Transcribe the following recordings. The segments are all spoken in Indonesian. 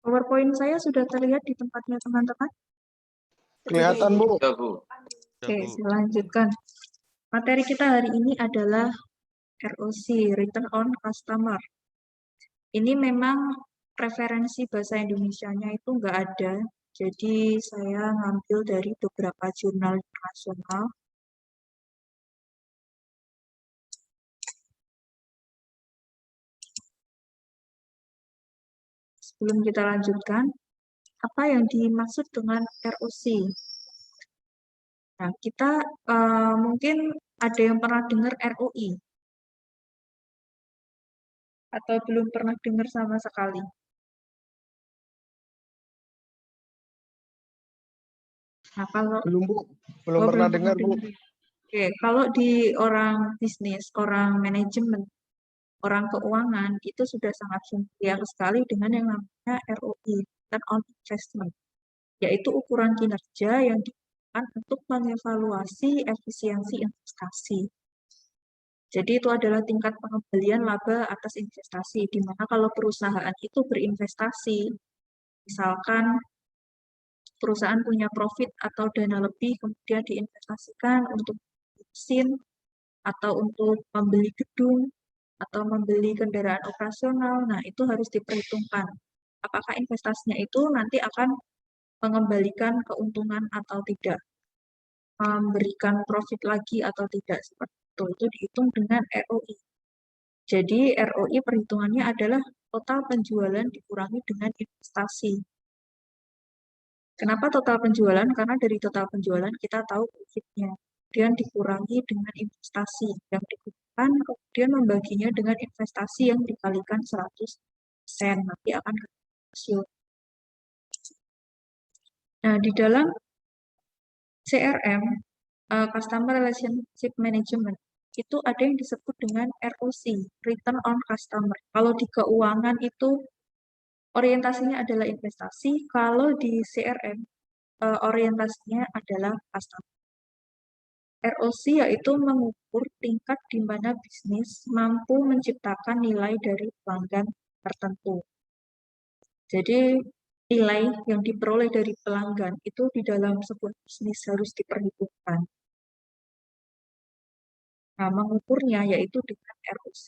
PowerPoint saya sudah terlihat di tempatnya teman-teman? Kelihatan, Bu. Ya, Bu. Oke, saya lanjutkan. Materi kita hari ini adalah ROC, Return on Customer. Ini memang referensi bahasa Indonesianya itu nggak ada, jadi saya ngambil dari beberapa jurnal internasional. Sebelum kita lanjutkan, apa yang dimaksud dengan ROC? Nah, kita mungkin ada yang pernah dengar ROI, atau belum pernah dengar sama sekali. Nah, kalau Belum, Bu. Belum oh, pernah belum dengar, Bu. dengar. Oke, kalau di orang bisnis, orang manajemen, orang keuangan, itu sudah sangat familiar sekali dengan yang namanya ROI, Return on Investment, yaitu ukuran kinerja yang digunakan untuk mengevaluasi efisiensi investasi. Jadi itu adalah tingkat pengembalian laba atas investasi, di mana kalau perusahaan itu berinvestasi, misalkan perusahaan punya profit atau dana lebih, kemudian diinvestasikan untuk mesin, atau untuk membeli gedung, atau membeli kendaraan operasional, nah itu harus diperhitungkan. Apakah investasinya itu nanti akan mengembalikan keuntungan atau tidak, memberikan profit lagi atau tidak, seperti itu dihitung dengan ROI. Jadi ROI perhitungannya adalah total penjualan dikurangi dengan investasi. Kenapa total penjualan? Karena dari total penjualan kita tahu profitnya. Kemudian dikurangi dengan investasi yang digunakan, kemudian membaginya dengan investasi yang dikalikan 100%. Nanti akan ke rasio. Nah, di dalam CRM, Customer Relationship Management, itu ada yang disebut dengan ROC, Return on Customer. Kalau di keuangan itu orientasinya adalah investasi, kalau di CRM orientasinya adalah customer. ROC yaitu mengukur tingkat di mana bisnis mampu menciptakan nilai dari pelanggan tertentu. Jadi nilai yang diperoleh dari pelanggan itu di dalam sebuah bisnis harus diperhitungkan. Nah, mengukurnya yaitu dengan ROC.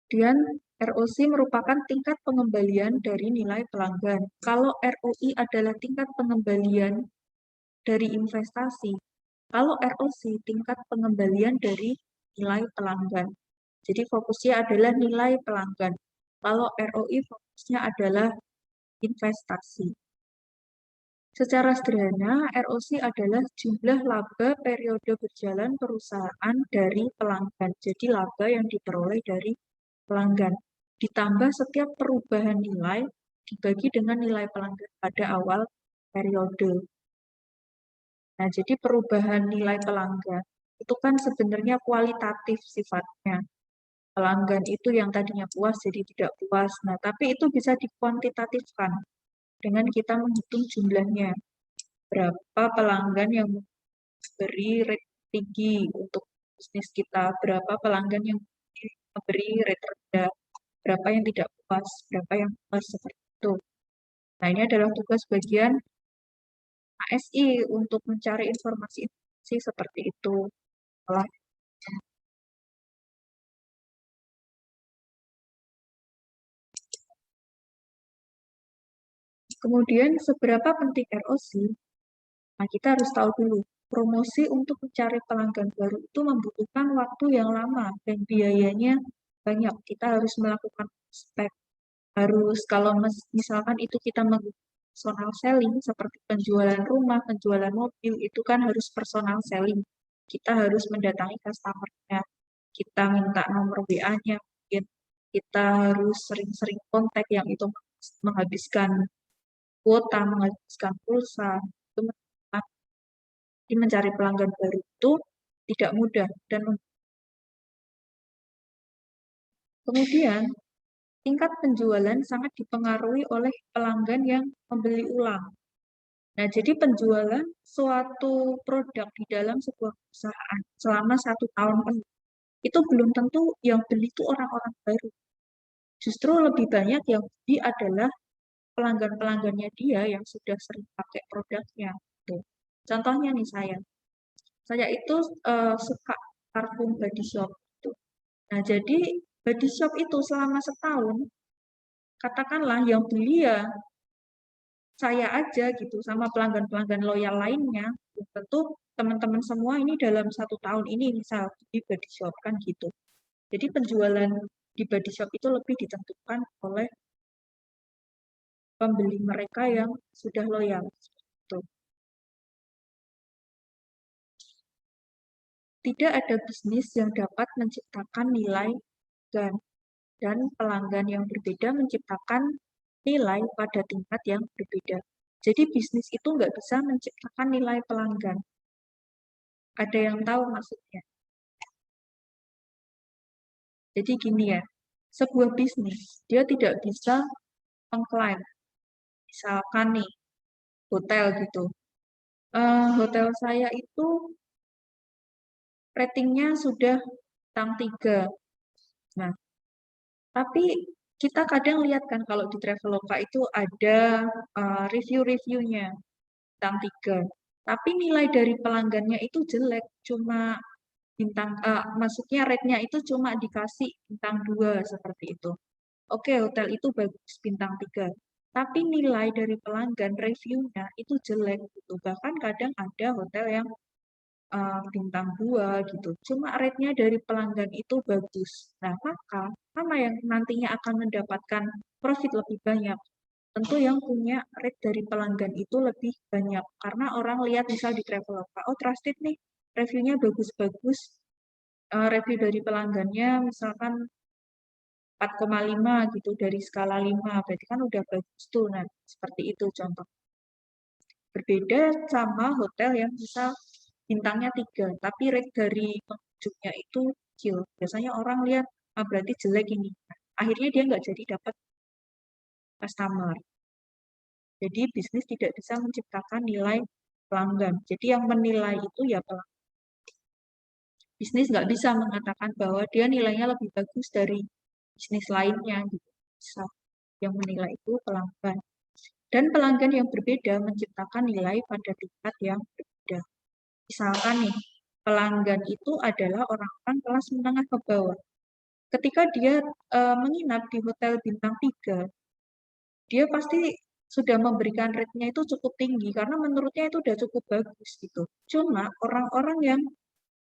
Kemudian ROC merupakan tingkat pengembalian dari nilai pelanggan. Kalau ROI adalah tingkat pengembalian dari investasi, kalau ROC tingkat pengembalian dari nilai pelanggan. Jadi fokusnya adalah nilai pelanggan. Kalau ROI fokusnya adalah investasi. Secara sederhana, ROC adalah jumlah laba periode berjalan perusahaan dari pelanggan. Jadi laba yang diperoleh dari pelanggan. Ditambah setiap perubahan nilai dibagi dengan nilai pelanggan pada awal periode. Nah, jadi perubahan nilai pelanggan itu kan sebenarnya kualitatif sifatnya. Pelanggan itu yang tadinya puas jadi tidak puas. Nah, tapi itu bisa dikuantitatifkan dengan kita menghitung jumlahnya. Berapa pelanggan yang memberi rate tinggi untuk bisnis kita, berapa pelanggan yang memberi rate rendah, berapa yang tidak puas, berapa yang puas, seperti itu. Nah, ini adalah tugas bagian ASI untuk mencari informasi seperti itu. Kemudian, seberapa penting ROC? Nah, kita harus tahu dulu, promosi untuk mencari pelanggan baru itu membutuhkan waktu yang lama dan biayanya banyak. Kita harus melakukan spek. Harus, kalau misalkan itu kita menggunakan personal selling, seperti penjualan rumah, penjualan mobil, itu kan harus personal selling. Kita harus mendatangi customer-nya, kita minta nomor WA-nya, mungkin kita harus sering-sering kontak yang itu menghabiskan kuota, menghabiskan pulsa, itu mencari pelanggan baru itu tidak mudah. Dan kemudian tingkat penjualan sangat dipengaruhi oleh pelanggan yang membeli ulang. Nah, jadi penjualan suatu produk di dalam sebuah perusahaan selama 1 tahun penuh, itu belum tentu yang beli itu orang-orang baru. Justru lebih banyak yang beli adalah pelanggan-pelanggannya dia yang sudah sering pakai produknya. Tuh. Contohnya nih saya itu suka parfum Body Shop. Tuh. Nah, jadi Body Shop itu selama setahun, katakanlah yang beli ya saya aja gitu, sama pelanggan-pelanggan loyal lainnya. Tentu teman-teman semua ini dalam 1 tahun ini misal di Body Shop kan gitu. Jadi penjualan di Body Shop itu lebih ditentukan oleh pembeli mereka yang sudah loyal. Tuh. Tidak ada bisnis yang dapat menciptakan nilai dan pelanggan yang berbeda menciptakan nilai pada tingkat yang berbeda. Jadi bisnis itu nggak bisa menciptakan nilai pelanggan. Ada yang tahu maksudnya? Jadi gini ya, sebuah bisnis dia tidak bisa mengklaim, misalkan nih hotel gitu. Hotel saya itu ratingnya sudah bintang 3. Nah, tapi kita kadang lihat kan kalau di Traveloka itu ada review-reviewnya bintang 3. Tapi nilai dari pelanggannya itu jelek, cuma maksudnya rate-nya itu cuma dikasih bintang 2 seperti itu. Oke, hotel itu bagus bintang 3. Tapi nilai dari pelanggan reviewnya itu jelek gitu. Bahkan kadang ada hotel yang bintang 2 gitu. Cuma rate-nya dari pelanggan itu bagus. Nah, maka mana yang nantinya akan mendapatkan profit lebih banyak? Tentu yang punya rate dari pelanggan itu lebih banyak. Karena orang lihat misal di Traveloka, oh trusted nih, reviewnya bagus-bagus. Review dari pelanggannya misalkan 4,5 gitu dari skala 5, berarti kan udah bagus tuh. Nah, seperti itu contoh. Berbeda sama hotel yang misal bintangnya 3, tapi rate dari pengunjungnya itu kecil. Biasanya orang lihat, berarti jelek ini. Akhirnya dia nggak jadi dapat customer. Jadi bisnis tidak bisa menciptakan nilai pelanggan. Jadi yang menilai itu ya pelanggan. Bisnis nggak bisa mengatakan bahwa dia nilainya lebih bagus dari bisnis lainnya. Gitu. Bisa. Yang menilai itu pelanggan. Dan pelanggan yang berbeda menciptakan nilai pada tingkat yang berbeda. Misalkan nih, pelanggan itu adalah orang-orang kelas menengah ke bawah. Ketika dia menginap di hotel bintang 3, dia pasti sudah memberikan rate-nya itu cukup tinggi karena menurutnya itu udah cukup bagus gitu. Cuma orang-orang yang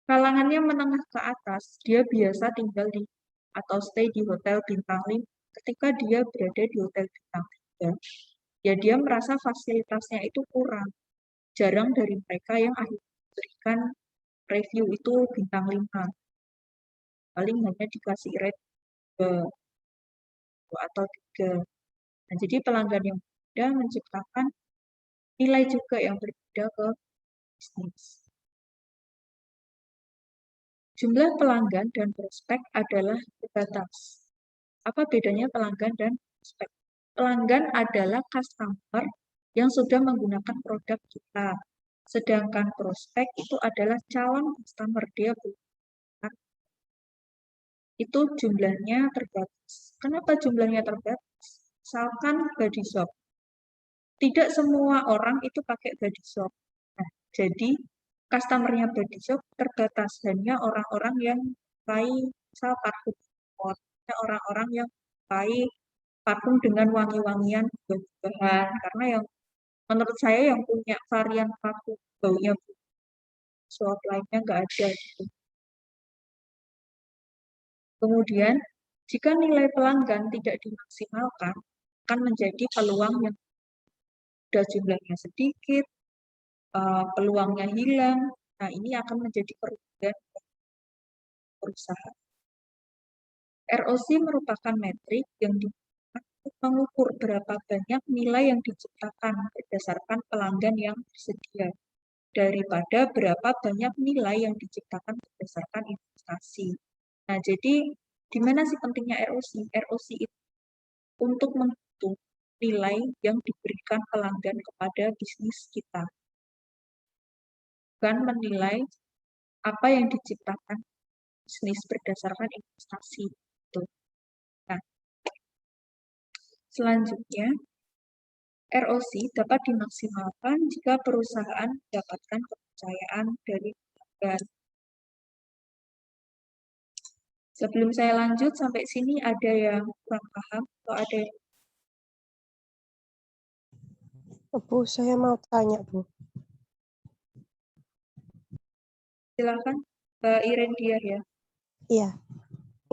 kalangannya menengah ke atas, dia biasa tinggal di atau stay di hotel bintang 5. Ketika dia berada di hotel bintang 3, ya dia merasa fasilitasnya itu kurang. Jarang dari mereka yang akhirnya memberikan review itu bintang 5. Paling hanya dikasih rate 2 atau 3. Nah, jadi pelanggan yang berbeda menciptakan nilai juga yang berbeda ke bisnis. Jumlah pelanggan dan prospek adalah terbatas. Apa bedanya pelanggan dan prospek? Pelanggan adalah customer yang sudah menggunakan produk kita. Sedangkan prospek itu adalah calon customer, dia bukan. Itu jumlahnya terbatas. Kenapa jumlahnya terbatas? Misalkan Body Shop. Tidak semua orang itu pakai Body Shop. Nah, jadi customer-nya Body Shop terbatas, hanya orang-orang yang pakai misal parfum, orang-orang yang pakai parfum dengan wangi-wangian buah-buahan. Karena yang menurut saya yang punya varian parfum baunya shop lainnya nggak ada gitu. Kemudian, jika nilai pelanggan tidak dimaksimalkan, akan menjadi peluang yang sudah jumlahnya sedikit, peluangnya hilang. Nah, ini akan menjadi kerugian perusahaan. ROC merupakan metrik yang digunakan untuk mengukur berapa banyak nilai yang diciptakan berdasarkan pelanggan yang tersedia daripada berapa banyak nilai yang diciptakan berdasarkan investasi. Nah, jadi di mana sih pentingnya ROC? ROC itu untuk menghitung nilai yang diberikan pelanggan kepada bisnis kita. Bukan menilai apa yang diciptakan bisnis berdasarkan investasi. Nah, Selanjutnya, ROC dapat dimaksimalkan jika perusahaan mendapatkan kepercayaan dari pelanggan. Sebelum saya lanjut sampai sini, ada yang kurang paham atau ada yang... Bu, saya mau tanya, Bu. Silakan, Mbak Irendiah ya. Iya.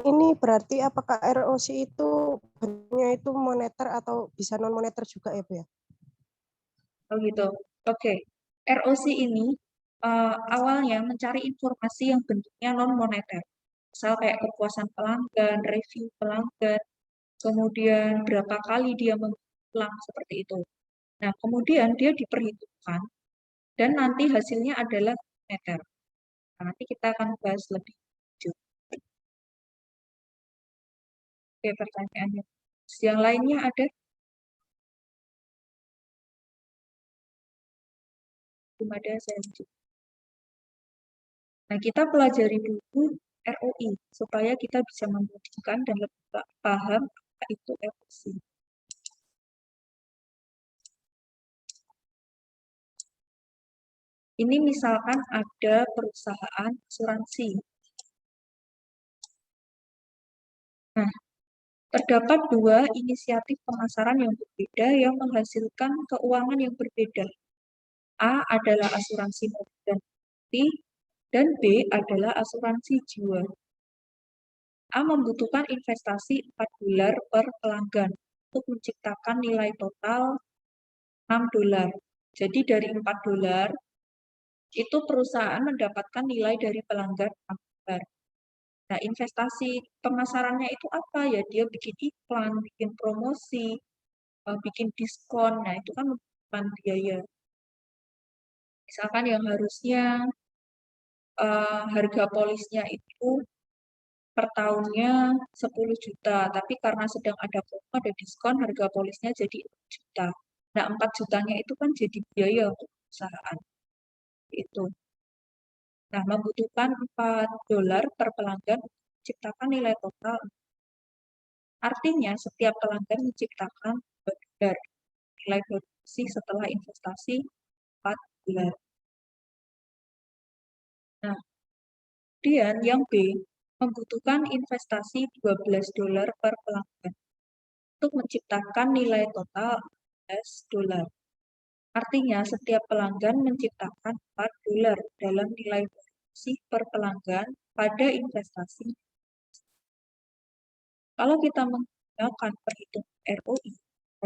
Ini berarti apakah ROC itu bentuknya itu moneter atau bisa non moneter juga ya, Bu ya? Oh gitu. Oke. ROC ini awalnya mencari informasi yang bentuknya non-moneter. Misal kayak kepuasan pelanggan, review pelanggan, kemudian berapa kali dia mengulang seperti itu. Nah, kemudian dia diperhitungkan dan nanti hasilnya adalah moneter. Nah, nanti kita akan bahas lebih lanjut. Oke, pertanyaannya. Yang lainnya ada? Belum ada, saya lanjut. Nah, kita pelajari dulu ROI supaya kita bisa membuktikan dan lebih paham apa itu ROC. Ini misalkan ada perusahaan asuransi. Nah, terdapat dua inisiatif pemasaran yang berbeda yang menghasilkan keuangan yang berbeda. A adalah asuransi mobil dan properti, dan B adalah asuransi jiwa. A membutuhkan investasi $4 per pelanggan untuk menciptakan nilai total $6. Jadi dari $4, itu perusahaan mendapatkan nilai dari pelanggan $6. Nah, investasi pemasarannya itu apa ya? Dia bikin iklan, bikin promosi, bikin diskon. Nah, itu kan membutuhkan biaya. Misalkan yang harusnya harga polisnya itu per tahunnya 10 juta, tapi karena sedang ada promo, ada diskon, harga polisnya jadi 4 juta. Nah, 4 jutanya itu kan jadi biaya untuk perusahaan. Itu. Nah, membutuhkan $4 per pelanggan untuk menciptakan nilai total. Artinya, setiap pelanggan menciptakan $2 nilai produksi setelah investasi $4. Nah, kemudian yang B, membutuhkan investasi $12 per pelanggan untuk menciptakan nilai total $14. Artinya, setiap pelanggan menciptakan $4 dalam nilai produksi per pelanggan pada investasi. Kalau kita menggunakan perhitungan ROI,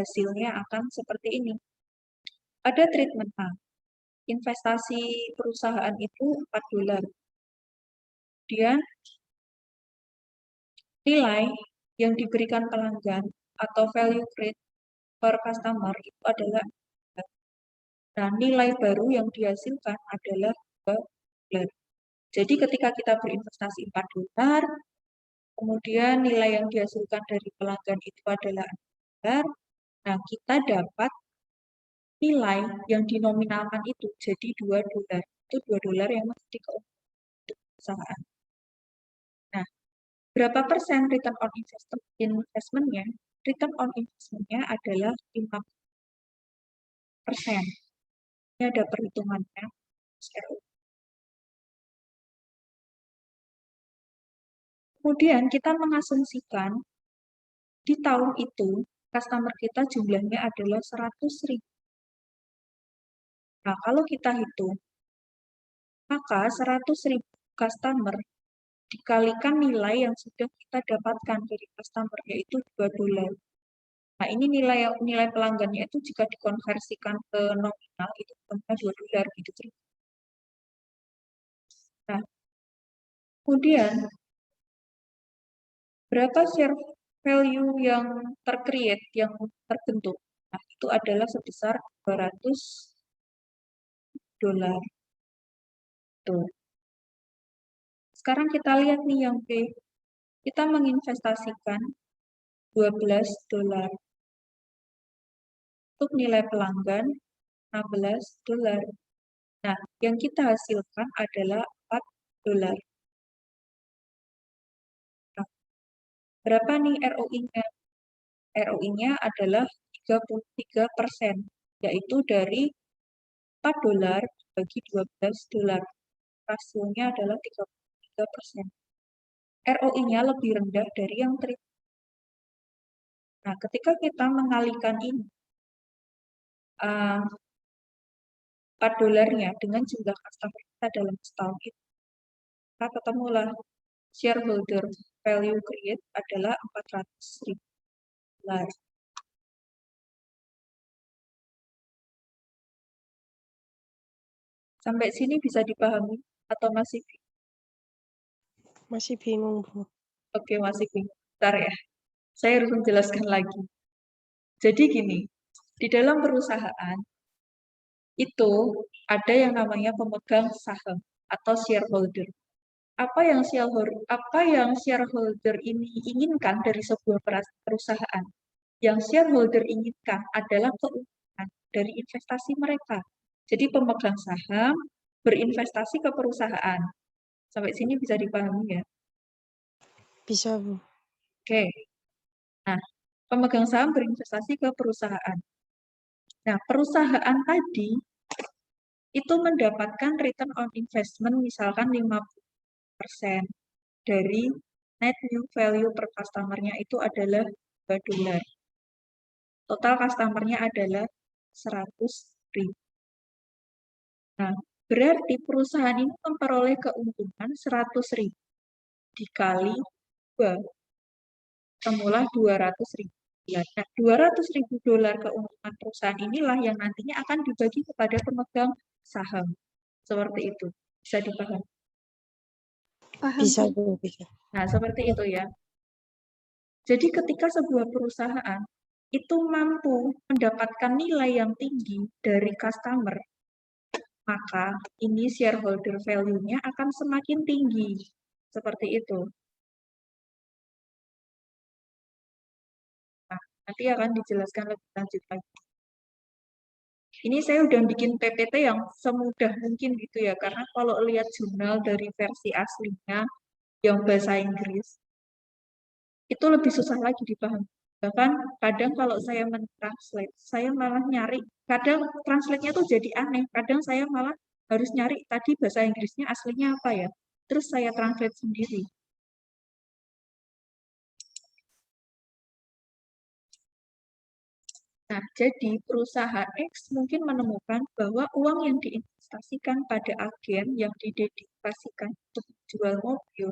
hasilnya akan seperti ini. Pada treatment A, investasi perusahaan itu $4. Kemudian, nilai yang diberikan pelanggan atau value create per customer itu adalah $4. Nah, nilai baru yang dihasilkan adalah $2. Jadi ketika kita berinvestasi $4, kemudian nilai yang dihasilkan dari pelanggan itu adalah $6, nah kita dapat nilai yang dinominalkan itu jadi $2. Itu $2 yang masuk di keuntungan perusahaan. Nah, berapa persen return on investment-nya? Return on investment-nya adalah 5%. Ini ada perhitungannya. Kemudian kita mengasumsikan di tahun itu customer kita jumlahnya adalah 100.000. Nah, kalau kita hitung, maka 100.000 customer dikalikan nilai yang sudah kita dapatkan dari customer, yaitu $2. Nah, ini nilai pelanggannya itu jika dikonversikan ke nominal, itu $2 gitu. Nah, kemudian, berapa share value yang tercreate, yang terbentuk? Nah, itu adalah sebesar $200. Tuh. Sekarang kita lihat nih yang B. Kita menginvestasikan $12 untuk nilai pelanggan $16. Nah, yang kita hasilkan adalah $4. Nah, berapa nih ROI-nya? ROI-nya adalah 33%, yaitu dari 4 dolar bagi 12 dolar. Rasionya adalah 33%. ROI-nya lebih rendah dari yang treatment. Nah, ketika kita mengalihkan ini, 4 dolarnya dengan jumlah customer kita dalam setahun itu, maka ketemulah shareholder value create adalah 400.000 dolar. Sampai sini bisa dipahami atau masih bingung? Masih bingung, Bu. Oke, masih bingung. Bentar ya, saya harus menjelaskan lagi. Jadi gini, di dalam perusahaan itu ada yang namanya pemegang saham atau shareholder. Apa yang shareholder ini inginkan dari sebuah perusahaan? Yang shareholder inginkan adalah keuntungan dari investasi mereka. Jadi pemegang saham berinvestasi ke perusahaan. Sampai sini bisa dipahami ya? Bisa, Bu. Oke. Nah, pemegang saham berinvestasi ke perusahaan. Nah, perusahaan tadi itu mendapatkan return on investment misalkan 50% dari net new value per customer-nya itu adalah 2 dolar. Total customer-nya adalah 100.000. Nah, berarti perusahaan ini memperoleh keuntungan 100.000 dikali 2, temulah 200.000. Nah, 200.000 dolar keuntungan perusahaan inilah yang nantinya akan dibagi kepada pemegang saham. Seperti itu. Bisa dipahami? Paham. Bisa, Bu. Bisa. Nah, seperti itu ya. Jadi ketika sebuah perusahaan itu mampu mendapatkan nilai yang tinggi dari customer, maka ini shareholder value-nya akan semakin tinggi. Seperti itu. Nah, nanti akan dijelaskan lebih lanjut lagi. Ini saya udah bikin PPT yang semudah mungkin gitu ya, karena kalau lihat jurnal dari versi aslinya yang bahasa Inggris, itu lebih susah lagi dipahami. Bahkan kadang kalau saya mentranslate, saya malah nyari, kadang translate-nya tuh jadi aneh, kadang saya malah harus nyari tadi bahasa Inggrisnya aslinya apa ya, terus saya translate sendiri. Nah, jadi perusahaan X mungkin menemukan bahwa uang yang diinvestasikan pada agen yang didedikasikan untuk jual mobil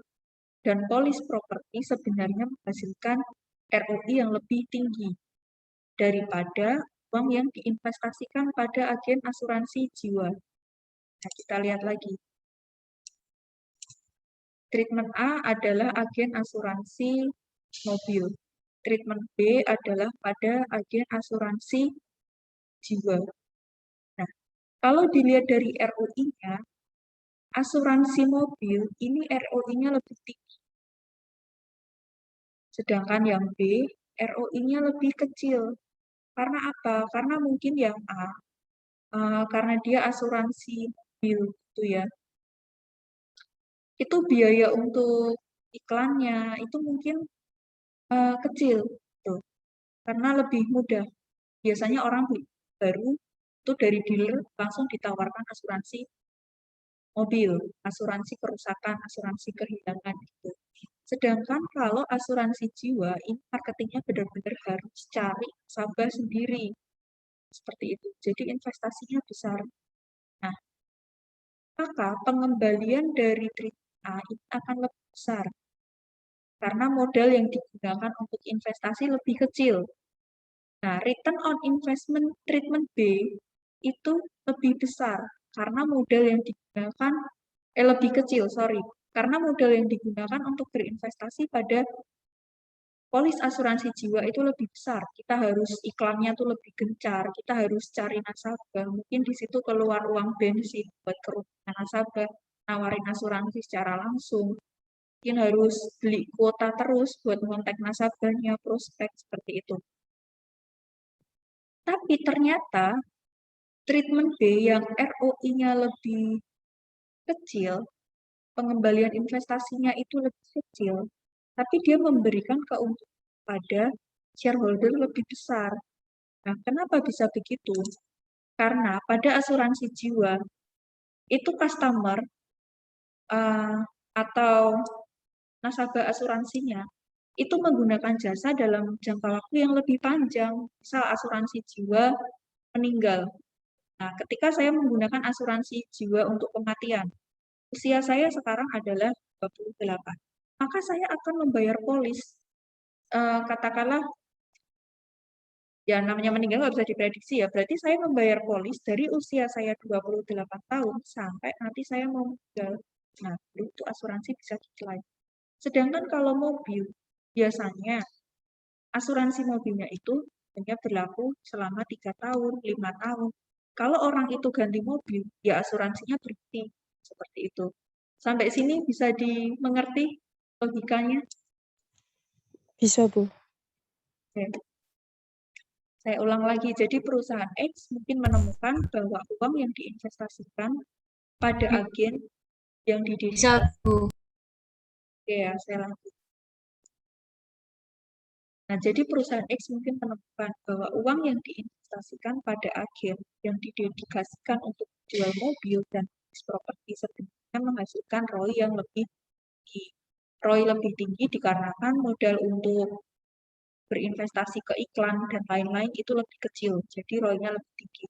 dan polis properti sebenarnya menghasilkan ROI yang lebih tinggi daripada uang yang diinvestasikan pada agen asuransi jiwa. Nah, kita lihat lagi. Treatment A adalah agen asuransi mobil. Treatment B adalah pada agen asuransi jiwa. Nah, kalau dilihat dari ROI-nya, asuransi mobil ini ROI-nya lebih tinggi. Sedangkan yang B, ROI-nya lebih kecil. Karena apa? Karena mungkin yang A, karena dia asuransi mobil gitu ya. Itu biaya untuk iklannya itu mungkin kecil gitu. Karena lebih mudah. Biasanya orang baru itu dari dealer langsung ditawarkan asuransi mobil, asuransi kerusakan, asuransi kehilangan gitu. Sedangkan kalau asuransi jiwa, ini marketingnya benar-benar harus cari nasabah sendiri. Seperti itu. Jadi investasinya besar. Nah, maka pengembalian dari treatment A ini akan lebih besar. Karena modal yang digunakan untuk investasi lebih kecil. Nah, return on investment treatment B itu lebih besar. Karena modal yang digunakan, lebih kecil, sorry. Karena modal yang digunakan untuk berinvestasi pada polis asuransi jiwa itu lebih besar. Kita harus iklannya tuh lebih gencar, kita harus cari nasabah. Mungkin di situ keluar uang bensin buat kerugian nasabah, nawarin asuransi secara langsung. Mungkin harus beli kuota terus buat ngontek nasabahnya, prospek seperti itu. Tapi ternyata treatment B yang ROI-nya lebih kecil, pengembalian investasinya itu lebih kecil, tapi dia memberikan keuntungan pada shareholder lebih besar. Nah, kenapa bisa begitu? Karena pada asuransi jiwa, itu customer atau nasabah asuransinya itu menggunakan jasa dalam jangka waktu yang lebih panjang. Misal asuransi jiwa meninggal. Nah, ketika saya menggunakan asuransi jiwa untuk kematian, usia saya sekarang adalah 28. Maka saya akan membayar polis, katakanlah, ya namanya meninggal nggak bisa diprediksi ya, berarti saya membayar polis dari usia saya 28 tahun sampai nanti saya mau meninggal. Nah, itu asuransi bisa diklaim. Sedangkan kalau mobil, biasanya asuransi mobilnya itu hanya berlaku selama 3 tahun, 5 tahun. Kalau orang itu ganti mobil, ya asuransinya berhenti. Seperti itu. Sampai sini bisa dimengerti logikanya? Bisa, Bu. Oke. Saya ulang lagi, jadi perusahaan X mungkin menemukan bahwa uang yang diinvestasikan pada agen yang didedikasikan. Bisa, Bu. Oke ya, saya lanjut. Nah, jadi perusahaan X mungkin menemukan bahwa uang yang diinvestasikan pada agen yang didedikasikan untuk jual mobil dan properti sebenarnya menghasilkan ROI yang lebih tinggi. ROI lebih tinggi dikarenakan modal untuk berinvestasi ke iklan dan lain-lain itu lebih kecil, jadi ROI-nya lebih tinggi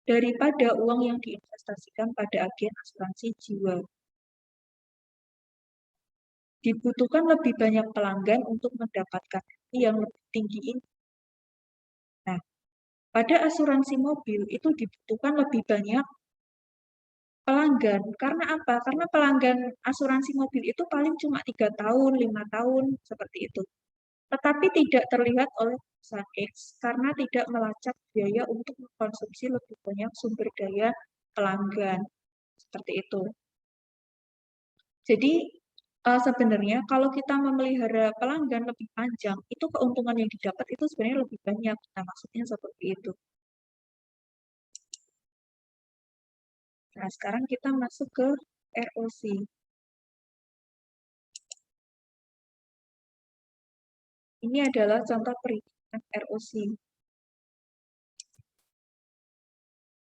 daripada uang yang diinvestasikan pada agen asuransi jiwa. Dibutuhkan lebih banyak pelanggan untuk mendapatkan yang lebih tinggi ini. Nah, pada asuransi mobil itu dibutuhkan lebih banyak pelanggan. Karena apa? Karena pelanggan asuransi mobil itu paling cuma 3 tahun, 5 tahun, seperti itu. Tetapi tidak terlihat oleh perusahaan X karena tidak melacak biaya untuk mengkonsumsi lebih banyak sumber daya pelanggan. Seperti itu. Jadi, sebenarnya kalau kita memelihara pelanggan lebih panjang, itu keuntungan yang didapat itu sebenarnya lebih banyak. Nah, maksudnya seperti itu. Nah, sekarang kita masuk ke ROC. Ini adalah contoh perhitungan ROC.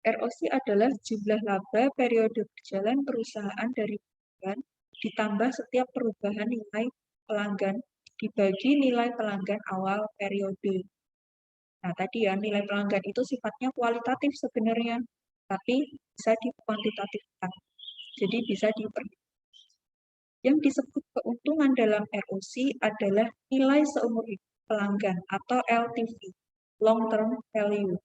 ROC adalah jumlah laba periode berjalan perusahaan dari pelanggan ditambah setiap perubahan nilai pelanggan dibagi nilai pelanggan awal periode. Nah, tadi ya, nilai pelanggan itu sifatnya kualitatif sebenarnya, tapi bisa dikuantitatifkan. Jadi bisa diperhitungkan. Yang disebut keuntungan dalam ROC adalah nilai seumur hidup pelanggan atau LTV, long term value.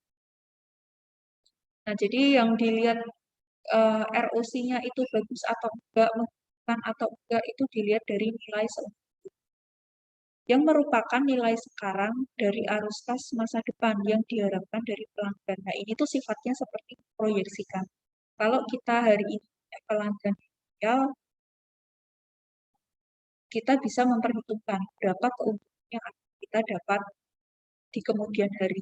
Nah, jadi yang dilihat ROC-nya itu bagus atau enggak, menguntungkan atau enggak, itu dilihat dari nilai seumur hidup. Yang merupakan nilai sekarang dari arus kas masa depan yang diharapkan dari pelanggan. Nah, ini tuh sifatnya seperti proyeksikan. Kalau kita hari ini pelanggan ideal, kita bisa memperhitungkan berapa keuntungan yang akan kita dapat di kemudian hari.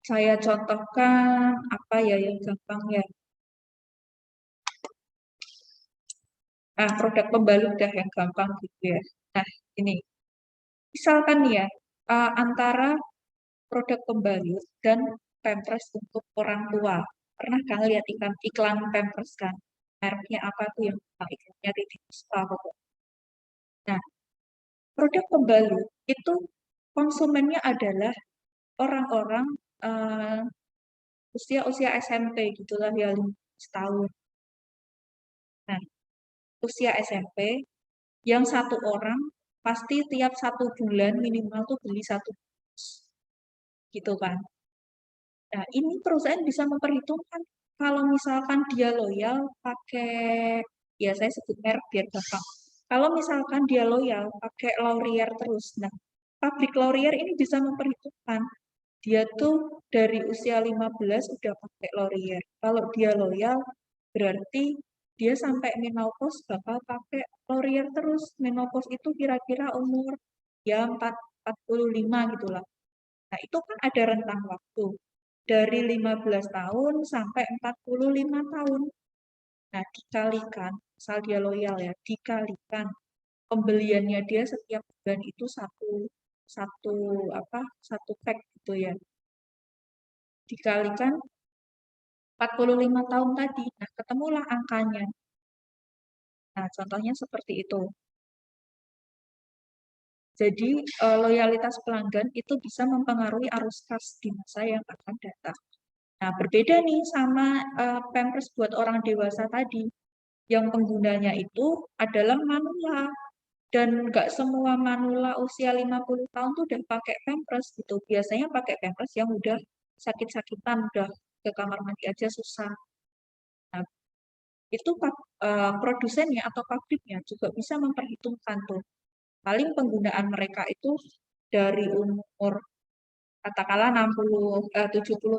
Saya contohkan apa ya yang gampang ya. Nah, produk pembalut dah yang gampang gitu ya. Nah, ini. Misalkan nih ya, antara produk pembalut dan pampers untuk orang tua. Pernah kan lihat iklan pampers kan? Mereknya apa tuh yang iklannya Titik Puspa pokoknya. Nah, produk pembalut itu konsumennya adalah orang-orang usia-usia SMP gitulah ya, 15 tahun. Nah, usia SMP yang satu orang pasti tiap 1 bulan minimal tuh beli 1 bungkus. Gitu kan. Nah, ini perusahaan bisa memperhitungkan kalau misalkan dia loyal pakai, ya saya sebut merek biar gampang. Kalau misalkan dia loyal pakai Laurier terus, nah pabrik Laurier ini bisa memperhitungkan dia tuh dari usia 15 udah pakai Laurier. Kalau dia loyal berarti dia sampai menopause bakal pakai Laurier terus. Menopause itu kira-kira umur ya 45 gitulah. Nah, itu kan ada rentang waktu dari 15 tahun sampai 45 tahun. Nah, dikalikan, asal dia loyal ya, dikalikan pembeliannya dia setiap bulan itu satu pack gitu ya. Dikalikan 45 tahun tadi. Nah, ketemulah angkanya. Nah, contohnya seperti itu. Jadi, loyalitas pelanggan itu bisa mempengaruhi arus kas di masa yang akan datang. Nah, berbeda nih sama Pampers buat orang dewasa tadi. Yang penggunanya itu adalah manula. Dan nggak semua manula usia 50 tahun tuh udah pakai Pampers gitu. Biasanya pakai Pampers yang udah sakit-sakitan, udah ke kamar mandi aja susah. Nah, itu produsennya atau pabriknya juga bisa memperhitungkan tuh. Paling penggunaan mereka itu dari umur katakanlah 70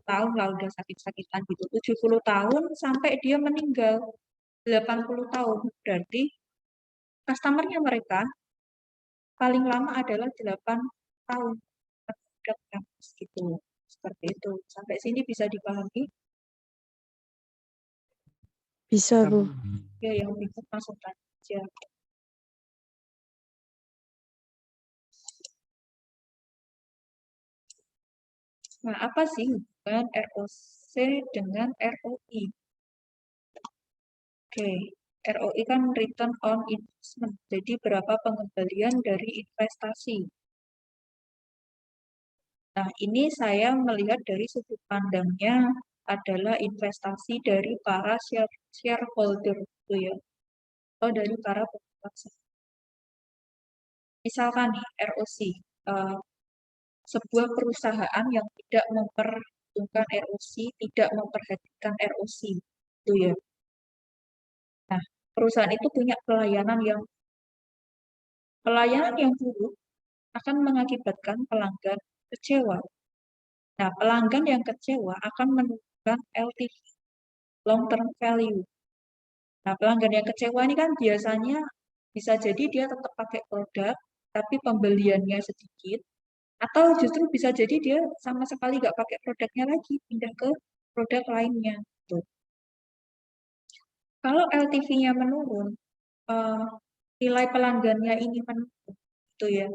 tahun lah udah sakit-sakitan gitu. 70 tahun sampai dia meninggal 80 tahun. Berarti customernya mereka paling lama adalah 8 tahun. Gitu. Seperti itu. Sampai sini bisa dipahami? Bisa, Bu. Ya, yang bingung langsung tanya aja. Nah, apa sih hubungan ROC dengan ROI? Oke, ROI kan return on investment. Jadi berapa pengembalian dari investasi. Nah, ini saya melihat dari sudut pandangnya adalah investasi dari para shareholder gitu ya. Atau dari para pemegang saham. Misalkan nih, ROC, sebuah perusahaan yang tidak memperhitungkan ROC, tidak memperhatikan ROC, gitu ya. Nah, perusahaan itu punya pelayanan yang buruk akan mengakibatkan pelanggan kecewa. Nah, pelanggan yang kecewa akan menurunkan LTV, long term value. Nah, pelanggan yang kecewa ini kan biasanya bisa jadi dia tetap pakai produk, tapi pembeliannya sedikit, atau justru bisa jadi dia sama sekali nggak pakai produknya lagi, pindah ke produk lainnya. Tuh. Kalau LTV-nya menurun, nilai pelanggannya ini menurun, gitu ya,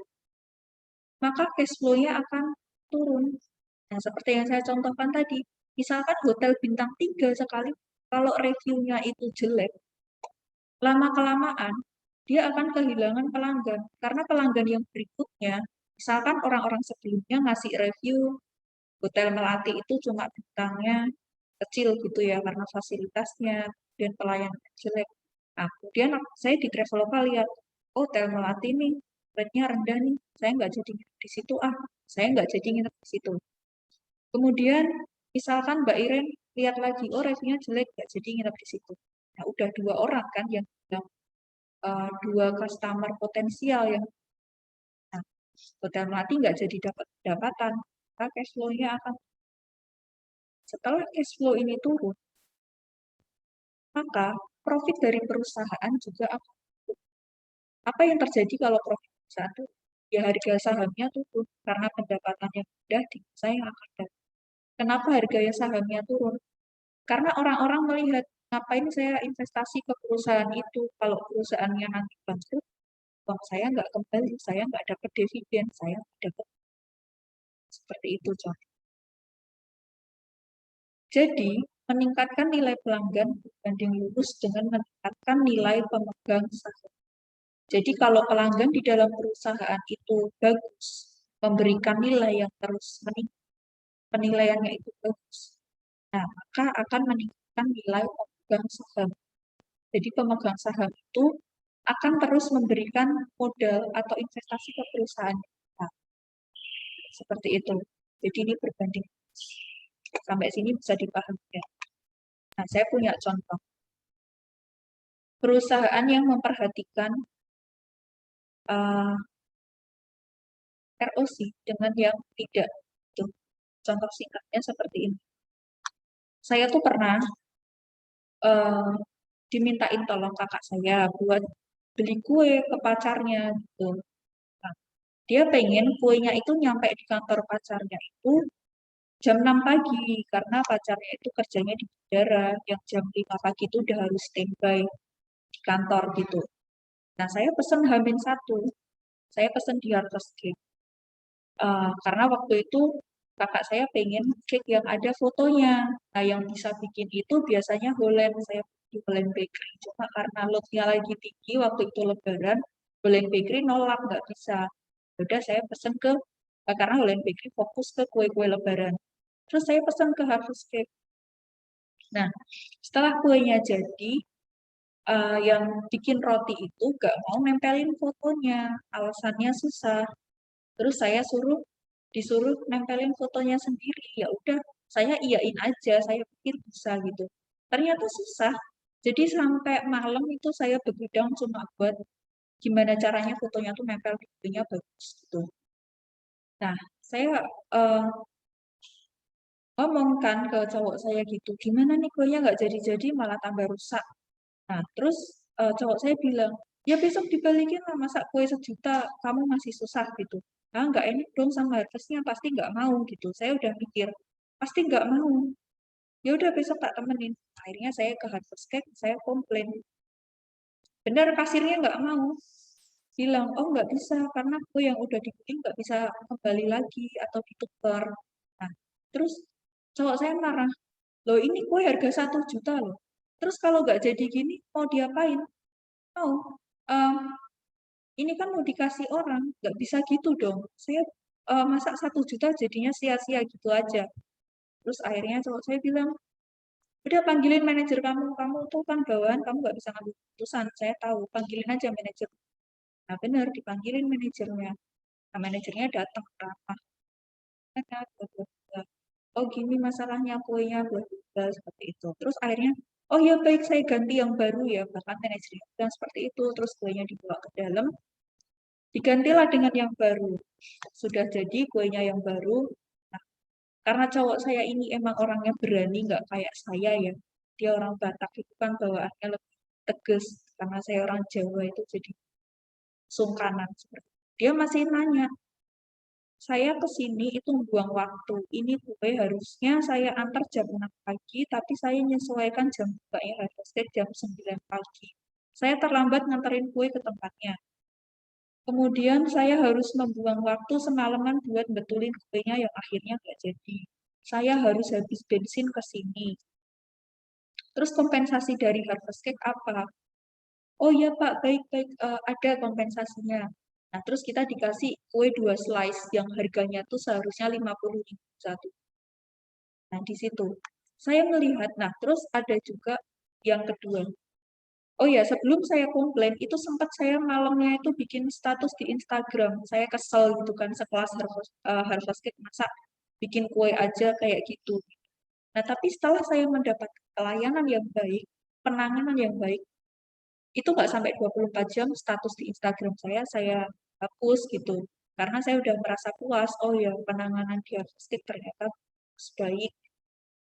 maka cash flow-nya akan turun. Nah, seperti yang saya contohkan tadi, misalkan hotel bintang 3 sekali, kalau reviewnya itu jelek, lama-kelamaan dia akan kehilangan pelanggan. Karena pelanggan yang berikutnya, misalkan orang-orang sebelumnya ngasih review Hotel Melati itu cuma bintangnya kecil gitu ya, karena fasilitasnya dan pelayanan jelek. Nah, kemudian saya di Traveloka lihat, oh Hotel Melati nih, rate-nya rendah nih, saya nggak jadi nginep di situ saya nggak jadi nginep di situ. Kemudian, misalkan Mbak Iren lihat lagi, oh reviewnya jelek, nggak jadi nginep di situ. Nah, udah 2 orang kan yang 2 customer potensial yang nah, Hotel Melati nggak jadi dapat pendapatan, maka cash flow-nya akan setelah cash flow ini turun, maka profit dari perusahaan juga akan turun. Apa yang terjadi kalau profit perusahaan turun? Ya harga sahamnya turun karena pendapatan yang rendah di masa yang akan datang. Kenapa harga sahamnya turun? Karena orang-orang melihat, ngapain saya investasi ke perusahaan itu, kalau perusahaannya nanti bangkrut, uang saya nggak kembali, saya nggak dapat dividen, saya nggak dapat seperti itu, contoh. Jadi, meningkatkan nilai pelanggan berbanding lurus dengan meningkatkan nilai pemegang saham. Jadi, kalau pelanggan di dalam perusahaan itu bagus, memberikan nilai yang terus meningkat, penilaiannya itu bagus, nah, maka akan meningkatkan nilai pemegang saham. Jadi pemegang saham itu akan terus memberikan modal atau investasi ke perusahaan. Nah, seperti itu. Jadi ini berbanding. Sampai sini bisa dipahami ya. Nah, saya punya contoh. Perusahaan yang memperhatikan ROC dengan yang tidak. Itu. Contoh singkatnya seperti ini. Saya tuh pernah dimintain tolong kakak saya buat beli kue ke pacarnya gitu. Nah, dia pengen kuenya itu nyampe di kantor pacarnya itu jam 6 pagi karena pacarnya itu kerjanya di bandara yang jam 5 pagi itu udah harus standby di kantor gitu. Nah, saya pesen H-1. Saya pesen di Harvest Cake. Karena waktu itu kakak saya pengen cake yang ada fotonya. Nah, yang bisa bikin itu biasanya Holland. Saya di Holland Bakery. Cuma karena loadnya lagi tinggi waktu itu Lebaran, Holland Bakery nolak, nggak bisa. Udah saya pesen karena Holland Bakery fokus ke kue-kue Lebaran. Terus saya pesen ke Harvest Cake. Nah, setelah kuenya jadi, yang bikin roti itu gak mau nempelin fotonya, alasannya susah. Terus saya disuruh nempelin fotonya sendiri. Ya udah, saya iyain aja, saya pikir bisa gitu. Ternyata susah. Jadi sampai malam itu saya begadang cuma buat gimana caranya fotonya tuh nempel di kuenya bagus gitu. Nah, saya ngomong kan ke cowok saya gitu, gimana nih kuenya nggak jadi-jadi malah tambah rusak. Nah, terus cowok saya bilang, ya besok dibalikin lah, masa kue 1 juta kamu masih susah gitu. Nah, nggak enak dong sama harganya, pasti nggak mau gitu. Saya udah mikir, pasti nggak mau. Ya udah besok tak temenin. Akhirnya saya ke Harvest Cake, saya komplain. Benar kasirnya nggak mau. Bilang, oh nggak bisa, karena kue yang udah dibikin nggak bisa kembali lagi atau ditukar. Nah, terus cowok saya marah, loh ini kue harga 1 juta loh. Terus kalau nggak jadi gini, mau diapain? Mau. Em, ini kan mau dikasih orang, nggak bisa gitu dong. Saya masak 1 juta jadinya sia-sia gitu aja. Terus akhirnya cowok saya bilang, udah panggilin manajer kamu tuh kan bawahan, kamu nggak bisa ngambil keputusan. Saya tahu, panggilin aja manajer. Nah benar, dipanggilin manajernya. Nah manajernya datang ramah. Oh gini masalahnya kuenya, bla bla bla, seperti itu. Terus akhirnya, oh ya baik saya ganti yang baru ya. Bahkan manajernya bilang seperti itu. Terus kuenya dibawa ke dalam, digantilah dengan yang baru. Sudah jadi kuenya yang baru. Nah, karena cowok saya ini emang orangnya berani, nggak kayak saya ya. Dia orang Batak itu kan bawaannya lebih tegas. Karena saya orang Jawa itu jadi sungkanan seperti itu. Dia masih nanya, saya ke sini itu buang waktu. Ini kue harusnya saya antar jam 6 pagi, tapi saya menyesuaikan jam bukanya Harvest Cake jam 9 pagi. Saya terlambat nganterin kue ke tempatnya. Kemudian saya harus membuang waktu semalaman buat betulin kuenya yang akhirnya nggak jadi. Saya harus habis bensin ke sini. Terus kompensasi dari Harvest Cake apa? Oh iya Pak, baik-baik, ada kompensasinya. Nah, terus kita dikasih kue 2 slice yang harganya tuh seharusnya 50.000 satu. Nah, di situ saya melihat, nah terus ada juga yang kedua. Oh ya, sebelum saya komplain, itu sempat saya malamnya itu bikin status di Instagram. Saya kesel gitu kan, sekelas Harvest Cake, masa bikin kue aja kayak gitu. Nah, tapi setelah saya mendapat pelayanan yang baik, penanganan yang baik, itu nggak sampai 24 jam status di Instagram saya hapus gitu. Karena saya udah merasa puas, oh ya penanganan di Harvest Cake ternyata baik,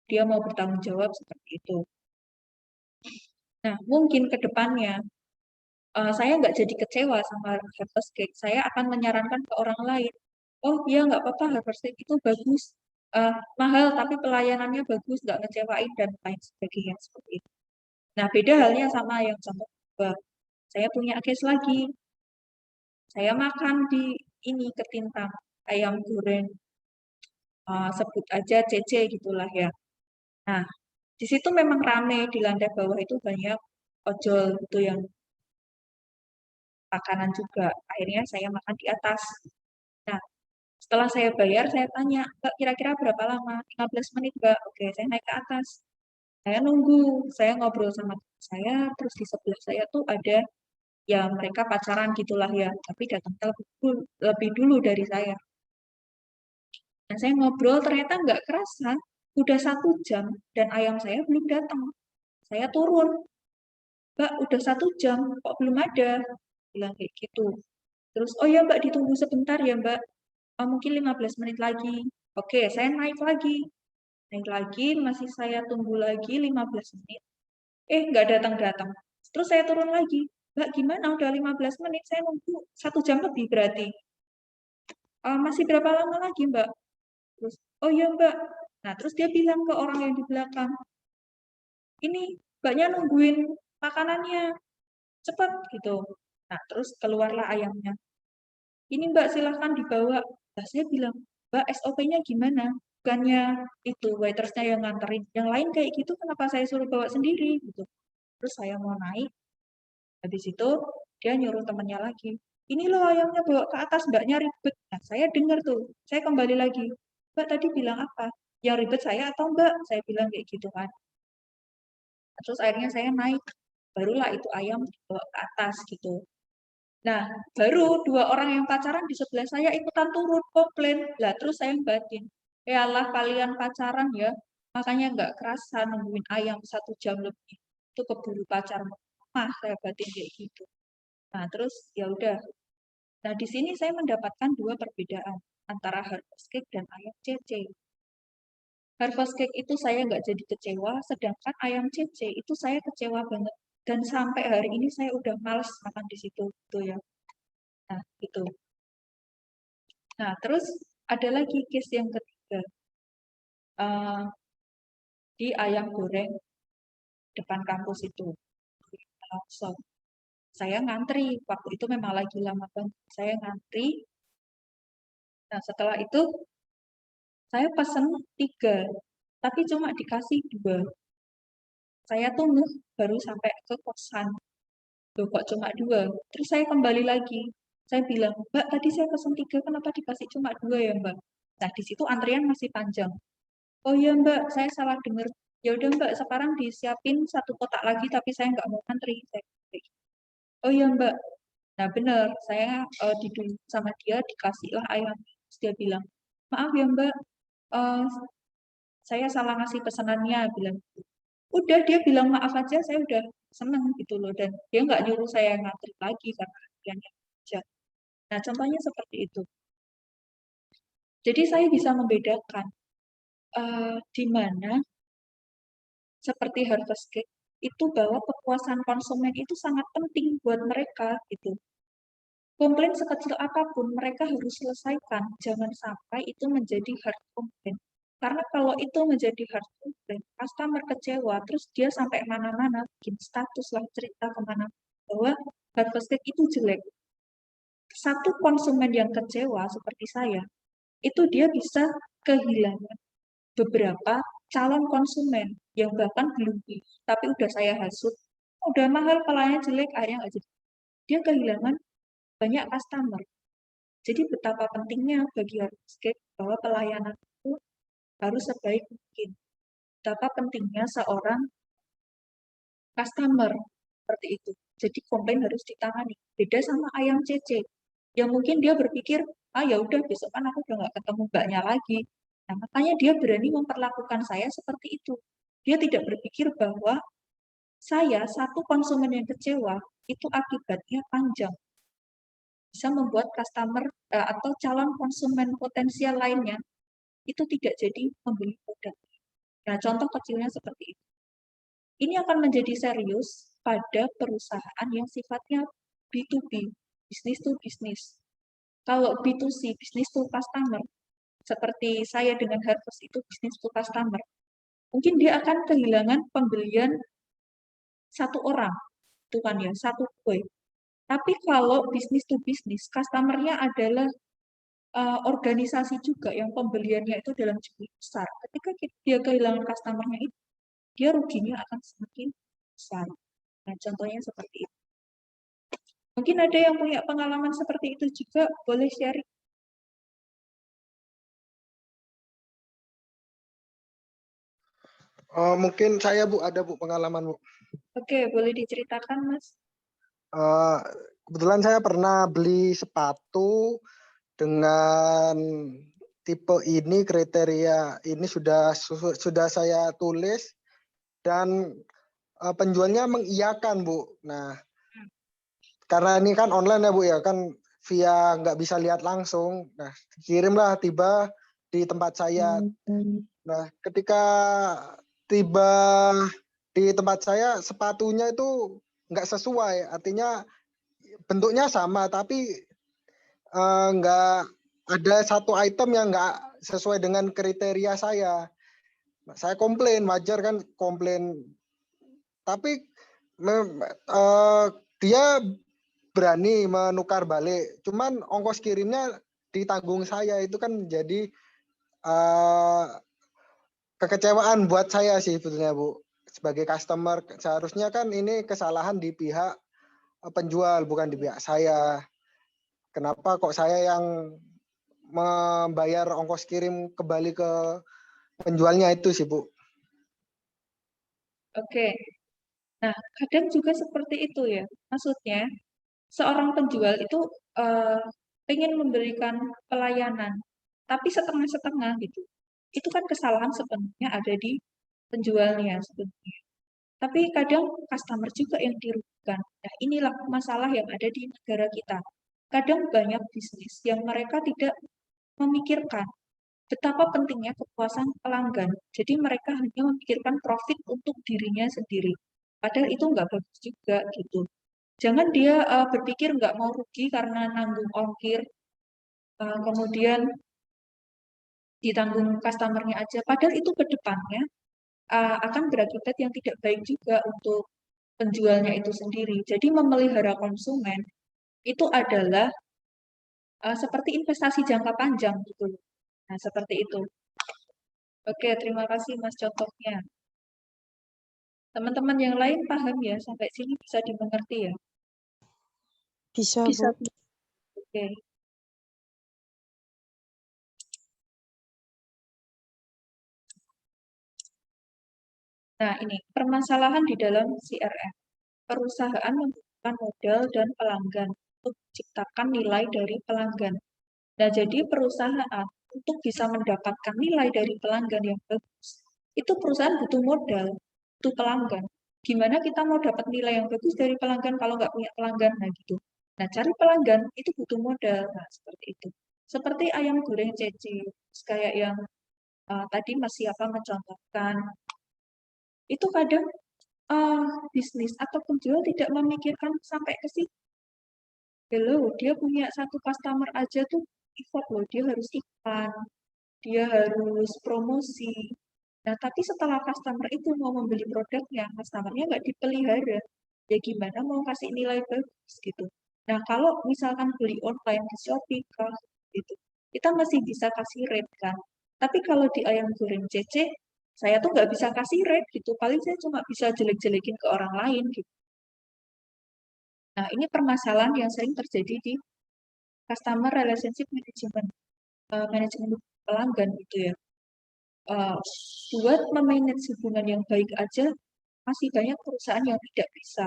dia mau bertanggung jawab seperti itu. Nah, mungkin ke depannya saya nggak jadi kecewa sama Harvest Cake. Saya akan menyarankan ke orang lain. Oh iya nggak apa-apa, Harvest Cake itu bagus. Mahal tapi pelayanannya bagus, nggak ngecewain dan lain sebagainya seperti itu. Nah beda halnya sama yang contoh kedua. Saya punya case lagi. Saya makan di ini Ketintang ayam goreng. Sebut aja CC gitulah ya. Nah di situ memang rame di lantai bawah itu banyak ojol gitu yang makanan juga. Akhirnya saya makan di atas. Nah, setelah saya bayar, saya tanya, Mbak kira-kira berapa lama? 15 menit, Mbak. Oke, saya naik ke atas. Saya nunggu, saya ngobrol sama teman saya, terus di sebelah saya tuh ada, ya mereka pacaran gitulah ya, tapi datangnya lebih dulu dari saya. Dan saya ngobrol, ternyata nggak kerasa, udah 1 jam, dan ayam saya belum datang. Saya turun, Mbak udah 1 jam, kok belum ada? Bilang kayak gitu. Terus, oh ya Mbak ditunggu sebentar ya Mbak. Mungkin 15 menit lagi. Oke, saya naik lagi. Naik lagi, masih saya tunggu lagi 15 menit. Nggak datang-datang. Terus saya turun lagi. Mbak, gimana? Udah 15 menit, saya nunggu 1 jam lebih berarti. Masih berapa lama lagi, Mbak? Terus, oh iya, Mbak. Nah, terus dia bilang ke orang yang di belakang, ini, Mbaknya nungguin makanannya. Cepat, gitu. Nah, terus keluarlah ayamnya. Ini Mbak silahkan dibawa. Nah, saya bilang, Mbak SOP-nya gimana? Bukannya itu waitersnya yang nganterin. Yang lain kayak gitu kenapa saya suruh bawa sendiri gitu. Terus saya mau naik. Habis itu dia nyuruh temannya lagi. Ini loh ayamnya bawa ke atas, Mbaknya ribet. Nah, saya dengar tuh. Saya kembali lagi. Mbak tadi bilang apa? Yang ribet saya atau Mbak? Saya bilang kayak gitu kan. Terus akhirnya saya naik. Barulah itu ayam dibawa ke atas gitu. Nah, baru dua orang yang pacaran di sebelah saya ikutan turun komplain. Lah, terus saya batin. Ya Allah, kalian pacaran ya. Makanya nggak kerasa nungguin ayam 1 jam lebih. Itu keburu pacar. Mah, saya batin kayak gitu. Nah, terus ya udah. Nah, di sini saya mendapatkan dua perbedaan antara harvest cake dan ayam cece. Harvest cake itu saya nggak jadi kecewa, sedangkan ayam cece itu saya kecewa banget. Dan sampai hari ini saya udah males makan di situ, gitu ya. Nah, itu. Nah, terus ada lagi case yang ketiga. Eh, di ayam goreng depan kampus itu. Langsung. Saya ngantri, waktu itu memang lagi lama banget. Saya ngantri. Nah, setelah itu saya pesen 3, tapi cuma dikasih 2. Saya tunggu baru sampai ke kosan. Loh, kok cuma 2? Terus saya kembali lagi. Saya bilang, Mbak, tadi saya pesen 3, kenapa dikasih cuma 2 ya, Mbak? Nah, di situ antrian masih panjang. Oh iya Mbak, saya salah dengar. Ya udah Mbak, sekarang disiapin 1 kotak lagi, tapi saya nggak mau antri. Saya bilang gitu. Oh iya Mbak. Nah benar, saya didulur sama dia, dikasihlah ayam. Terus dia bilang, maaf ya Mbak, eh, saya salah ngasih pesanannya, bilang gitu. Udah, dia bilang maaf aja, saya udah seneng gitu loh. Dan dia nggak nyuruh saya ngantri lagi karena antriannya aja. Nah contohnya seperti itu. Jadi saya bisa membedakan di mana seperti harvest cake itu bahwa kepuasan konsumen itu sangat penting buat mereka gitu. Komplain sekecil apapun mereka harus selesaikan, jangan sampai itu menjadi hard complaint. Karena kalau itu menjadi hard complaint, customer kecewa, terus dia sampai mana-mana bikin status lah cerita kemana bahwa harvest cake itu jelek. Satu konsumen yang kecewa seperti saya, itu dia bisa kehilangan beberapa calon konsumen yang bahkan belum beli, tapi udah saya hasut, udah mahal, pelayannya jelek, akhirnya nggak jadi. Dia kehilangan banyak customer. Jadi betapa pentingnya bagi harvest bahwa pelayanan itu harus sebaik mungkin. Betapa pentingnya seorang customer seperti itu. Jadi komplain harus ditangani. Beda sama ayam cece, yang mungkin dia berpikir, ah ya udah besok kan aku udah nggak ketemu mbaknya lagi. Nah, makanya dia berani memperlakukan saya seperti itu. Dia tidak berpikir bahwa saya, satu konsumen yang kecewa, itu akibatnya panjang. Bisa membuat customer atau calon konsumen potensial lainnya itu tidak jadi membeli produk. Nah, contoh kecilnya seperti itu. Ini akan menjadi serius pada perusahaan yang sifatnya B2B, business to business. Kalau B2C, business to customer, seperti saya dengan Harvest itu business to customer, mungkin dia akan kehilangan pembelian 1 orang, itu kan ya, 1 kue. Tapi kalau bisnis to bisnis, customer-nya adalah organisasi juga yang pembeliannya itu dalam jumlah besar. Ketika dia kehilangan customer-nya itu, dia ruginya akan semakin besar. Nah, contohnya seperti itu. Mungkin ada yang punya pengalaman seperti itu juga, boleh sharing. Mungkin saya Bu ada Bu pengalaman Bu. Oke, boleh diceritakan Mas. Eh, Kebetulan saya pernah beli sepatu dengan tipe ini, kriteria ini sudah saya tulis dan penjualnya mengiyakan Bu. Nah, karena ini kan online ya Bu ya, kan via nggak bisa lihat langsung. Nah, kirimlah tiba di tempat saya. Nah, ketika tiba di tempat saya, sepatunya itu nggak sesuai. Artinya bentuknya sama, tapi nggak ada satu item yang nggak sesuai dengan kriteria saya. Nah, saya komplain, wajar kan komplain. Tapi dia berani menukar balik. Cuman ongkos kirimnya ditanggung saya, itu kan jadi kekecewaan buat saya sih sebetulnya, Bu. Sebagai customer, seharusnya kan ini kesalahan di pihak penjual, bukan di pihak saya. Kenapa kok saya yang membayar ongkos kirim kembali ke penjualnya itu sih, Bu. Oke. Nah, kadang juga seperti itu ya. Maksudnya, seorang penjual itu ingin memberikan pelayanan, tapi setengah-setengah gitu. Itu kan kesalahan sepenuhnya ada di penjualnya sebenarnya. Tapi kadang customer juga yang dirugikan. Nah, inilah masalah yang ada di negara kita. Kadang banyak bisnis yang mereka tidak memikirkan betapa pentingnya kepuasan pelanggan. Jadi mereka hanya memikirkan profit untuk dirinya sendiri. Padahal itu nggak bagus juga gitu. Jangan dia berpikir nggak mau rugi karena nanggung ongkir, kemudian ditanggung customer-nya aja. Padahal itu ke depannya akan berakibat yang tidak baik juga untuk penjualnya itu sendiri. Jadi memelihara konsumen itu adalah seperti investasi jangka panjang gitu. Nah, seperti itu. Oke, terima kasih Mas contohnya. Teman-teman yang lain paham ya, sampai sini bisa dimengerti ya? Bisa, Bisa. Bu. Oke. Nah, ini permasalahan di dalam CRM. Perusahaan membutuhkan modal dan pelanggan untuk menciptakan nilai dari pelanggan. Nah, jadi perusahaan untuk bisa mendapatkan nilai dari pelanggan yang bagus, itu perusahaan butuh modal, butuh pelanggan. Gimana kita mau dapat nilai yang bagus dari pelanggan kalau nggak punya pelanggan? Nah, gitu. Nah, cari pelanggan itu butuh modal. Nah, seperti itu. Seperti ayam goreng Cece, kayak yang tadi Mas Siapa mencontohkan. Itu kadang bisnis atau penjual tidak memikirkan sampai ke situ. Hello, dia punya satu customer aja tuh effort loh, dia harus iklan, dia harus promosi. Nah, tapi setelah customer itu mau membeli produknya, customernya nggak dipelihara, ya gimana mau kasih nilai bagus gitu. Nah, kalau misalkan beli online di Shopee, gitu, kita masih bisa kasih rate kan. Tapi kalau di ayam goreng Cece, saya tuh nggak bisa kasih rate gitu. Paling saya cuma bisa jelek-jelekin ke orang lain gitu. Nah, ini permasalahan yang sering terjadi di customer relationship management, manajemen pelanggan gitu ya. Buat memanage hubungan yang baik aja, masih banyak perusahaan yang tidak bisa.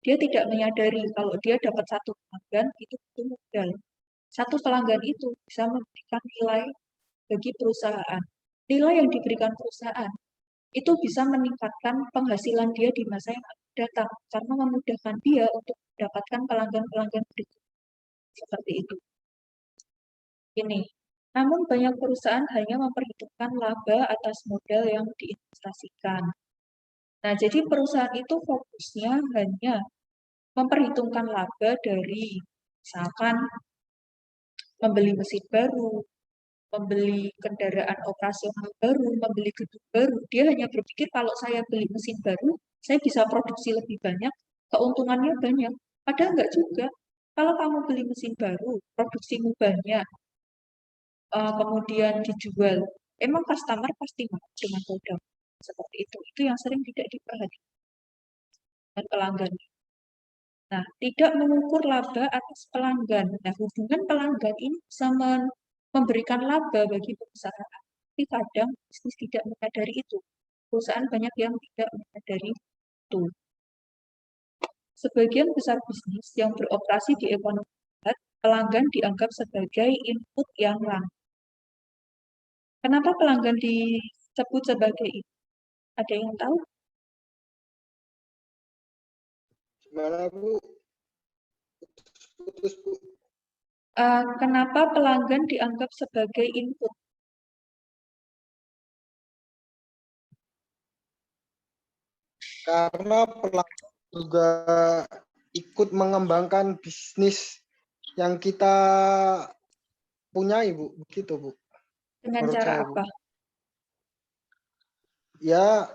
Dia tidak menyadari kalau dia dapat satu pelanggan, itu butuh modal. Satu pelanggan itu bisa memberikan nilai bagi perusahaan. Nilai yang diberikan perusahaan itu bisa meningkatkan penghasilan dia di masa yang akan datang, karena memudahkan dia untuk mendapatkan pelanggan-pelanggan berikutnya. Seperti itu. Ini. Namun banyak perusahaan hanya memperhitungkan laba atas modal yang diinvestasikan. Nah, jadi perusahaan itu fokusnya hanya memperhitungkan laba dari misalkan membeli mesin baru, membeli kendaraan operasional baru, membeli gedung baru. Dia hanya berpikir kalau saya beli mesin baru, saya bisa produksi lebih banyak, keuntungannya banyak. Padahal enggak juga. Kalau kamu beli mesin baru, produksimu banyak, kemudian dijual, emang customer pasti mau dengan produk seperti itu. Itu yang sering tidak diperhatikan pelanggan. Nah, tidak mengukur laba atas pelanggan. Nah, hubungan pelanggan ini bisa memberikan laba bagi perusahaan. Tapi kadang bisnis tidak menyadari itu. Perusahaan banyak yang tidak menyadari itu. Sebagian besar bisnis yang beroperasi di ekonomi sehat, pelanggan dianggap sebagai input yang langka. Kenapa pelanggan disebut sebagai itu? Ada yang tahu? Gimana, Bu? Putus, Bu. Kenapa pelanggan dianggap sebagai input? Karena pelanggan juga ikut mengembangkan bisnis yang kita punyai, Bu. Begitu, Bu. Dengan Menurut cara saya, Bu. apa? Ya,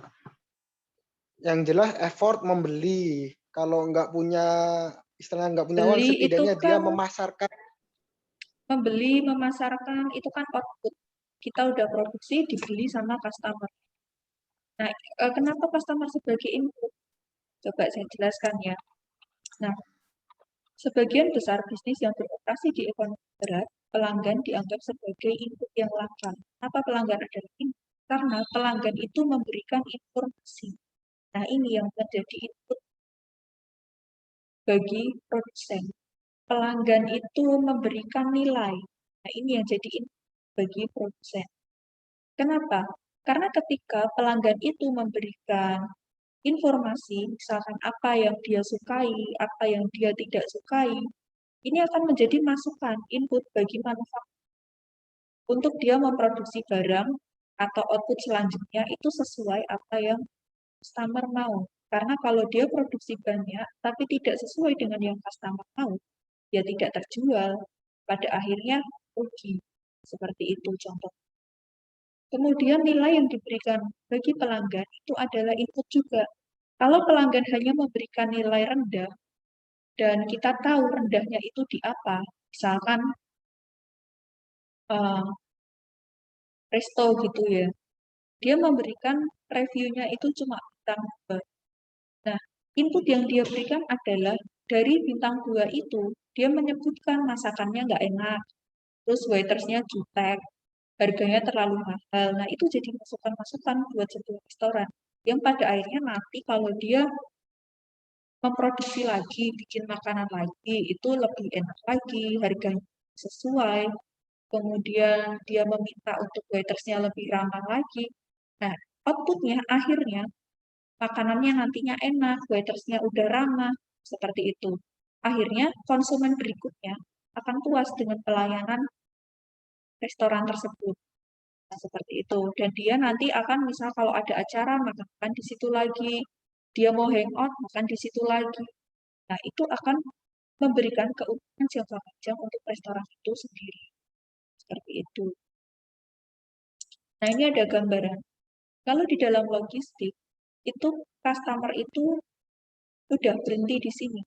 yang jelas effort membeli. Kalau nggak punya istilahnya nggak punya uang, Beli itu setidaknya dia kan memasarkan. membeli, memasarkan itu kan output. Kita udah produksi, dibeli sama customer. Nah, kenapa customer sebagai input? Coba saya jelaskan ya. Nah, sebagian besar bisnis yang beroperasi di ekonomi berat, pelanggan dianggap sebagai input yang langka. Kenapa pelanggan adalah input? Karena pelanggan itu memberikan informasi. Nah, ini yang menjadi input bagi produsen. Pelanggan itu memberikan nilai. Nah, ini yang jadi input bagi produsen. Kenapa? Karena ketika pelanggan itu memberikan informasi, misalkan apa yang dia sukai, apa yang dia tidak sukai, ini akan menjadi masukan, input bagi manufaktur untuk dia memproduksi barang atau output selanjutnya itu sesuai apa yang customer mau. Karena kalau dia produksi banyak, tapi tidak sesuai dengan yang customer mau, ya tidak terjual. Pada akhirnya rugi. Seperti itu contoh. Kemudian nilai yang diberikan bagi pelanggan itu adalah input juga. Kalau pelanggan hanya memberikan nilai rendah, dan kita tahu rendahnya itu di apa, misalkan resto gitu ya, dia memberikan reviewnya itu cuma bintang 2. Nah, input yang dia berikan adalah dari bintang 2 itu, dia menyebutkan masakannya nggak enak, terus waitersnya jutek, harganya terlalu mahal. Nah, itu jadi masukan-masukan buat sebuah restoran. Yang pada akhirnya nanti kalau dia memproduksi lagi, bikin makanan lagi, itu lebih enak lagi, harganya sesuai. Kemudian dia meminta untuk waitersnya lebih ramah lagi. Nah, outputnya akhirnya makanannya nantinya enak, waitersnya udah ramah, seperti itu. Akhirnya konsumen berikutnya akan puas dengan pelayanan restoran tersebut. Nah, seperti itu. Dan dia nanti akan misal kalau ada acara makan di situ lagi, dia mau hangout makan di situ lagi. Nah, itu akan memberikan keuntungan jangka panjang untuk restoran itu sendiri. Seperti itu. Nah, ini ada gambaran. Kalau di dalam logistik, itu customer itu sudah berhenti di sini.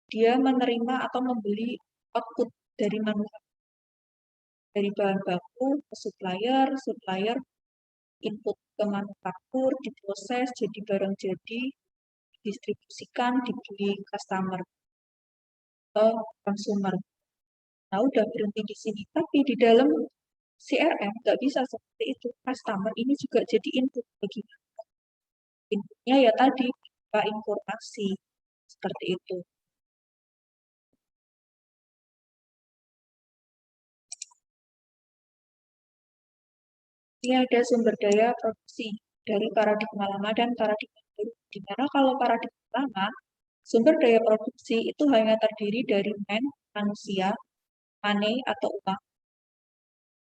Dia menerima atau membeli output dari manufaktur. Dari bahan baku ke supplier, supplier input ke manufaktur, diproses jadi barang jadi, didistribusikan, dibeli customer atau consumer. Nah, udah berhenti di sini. Tapi di dalam CRM nggak bisa seperti itu. Customer ini juga jadi input bagi inputnya ya tadi berupa informasi seperti itu. Ini ada sumber daya produksi dari paradigma lama dan paradigma baru. Di mana kalau paradigma lama, sumber daya produksi itu hanya terdiri dari manusia, money atau uang,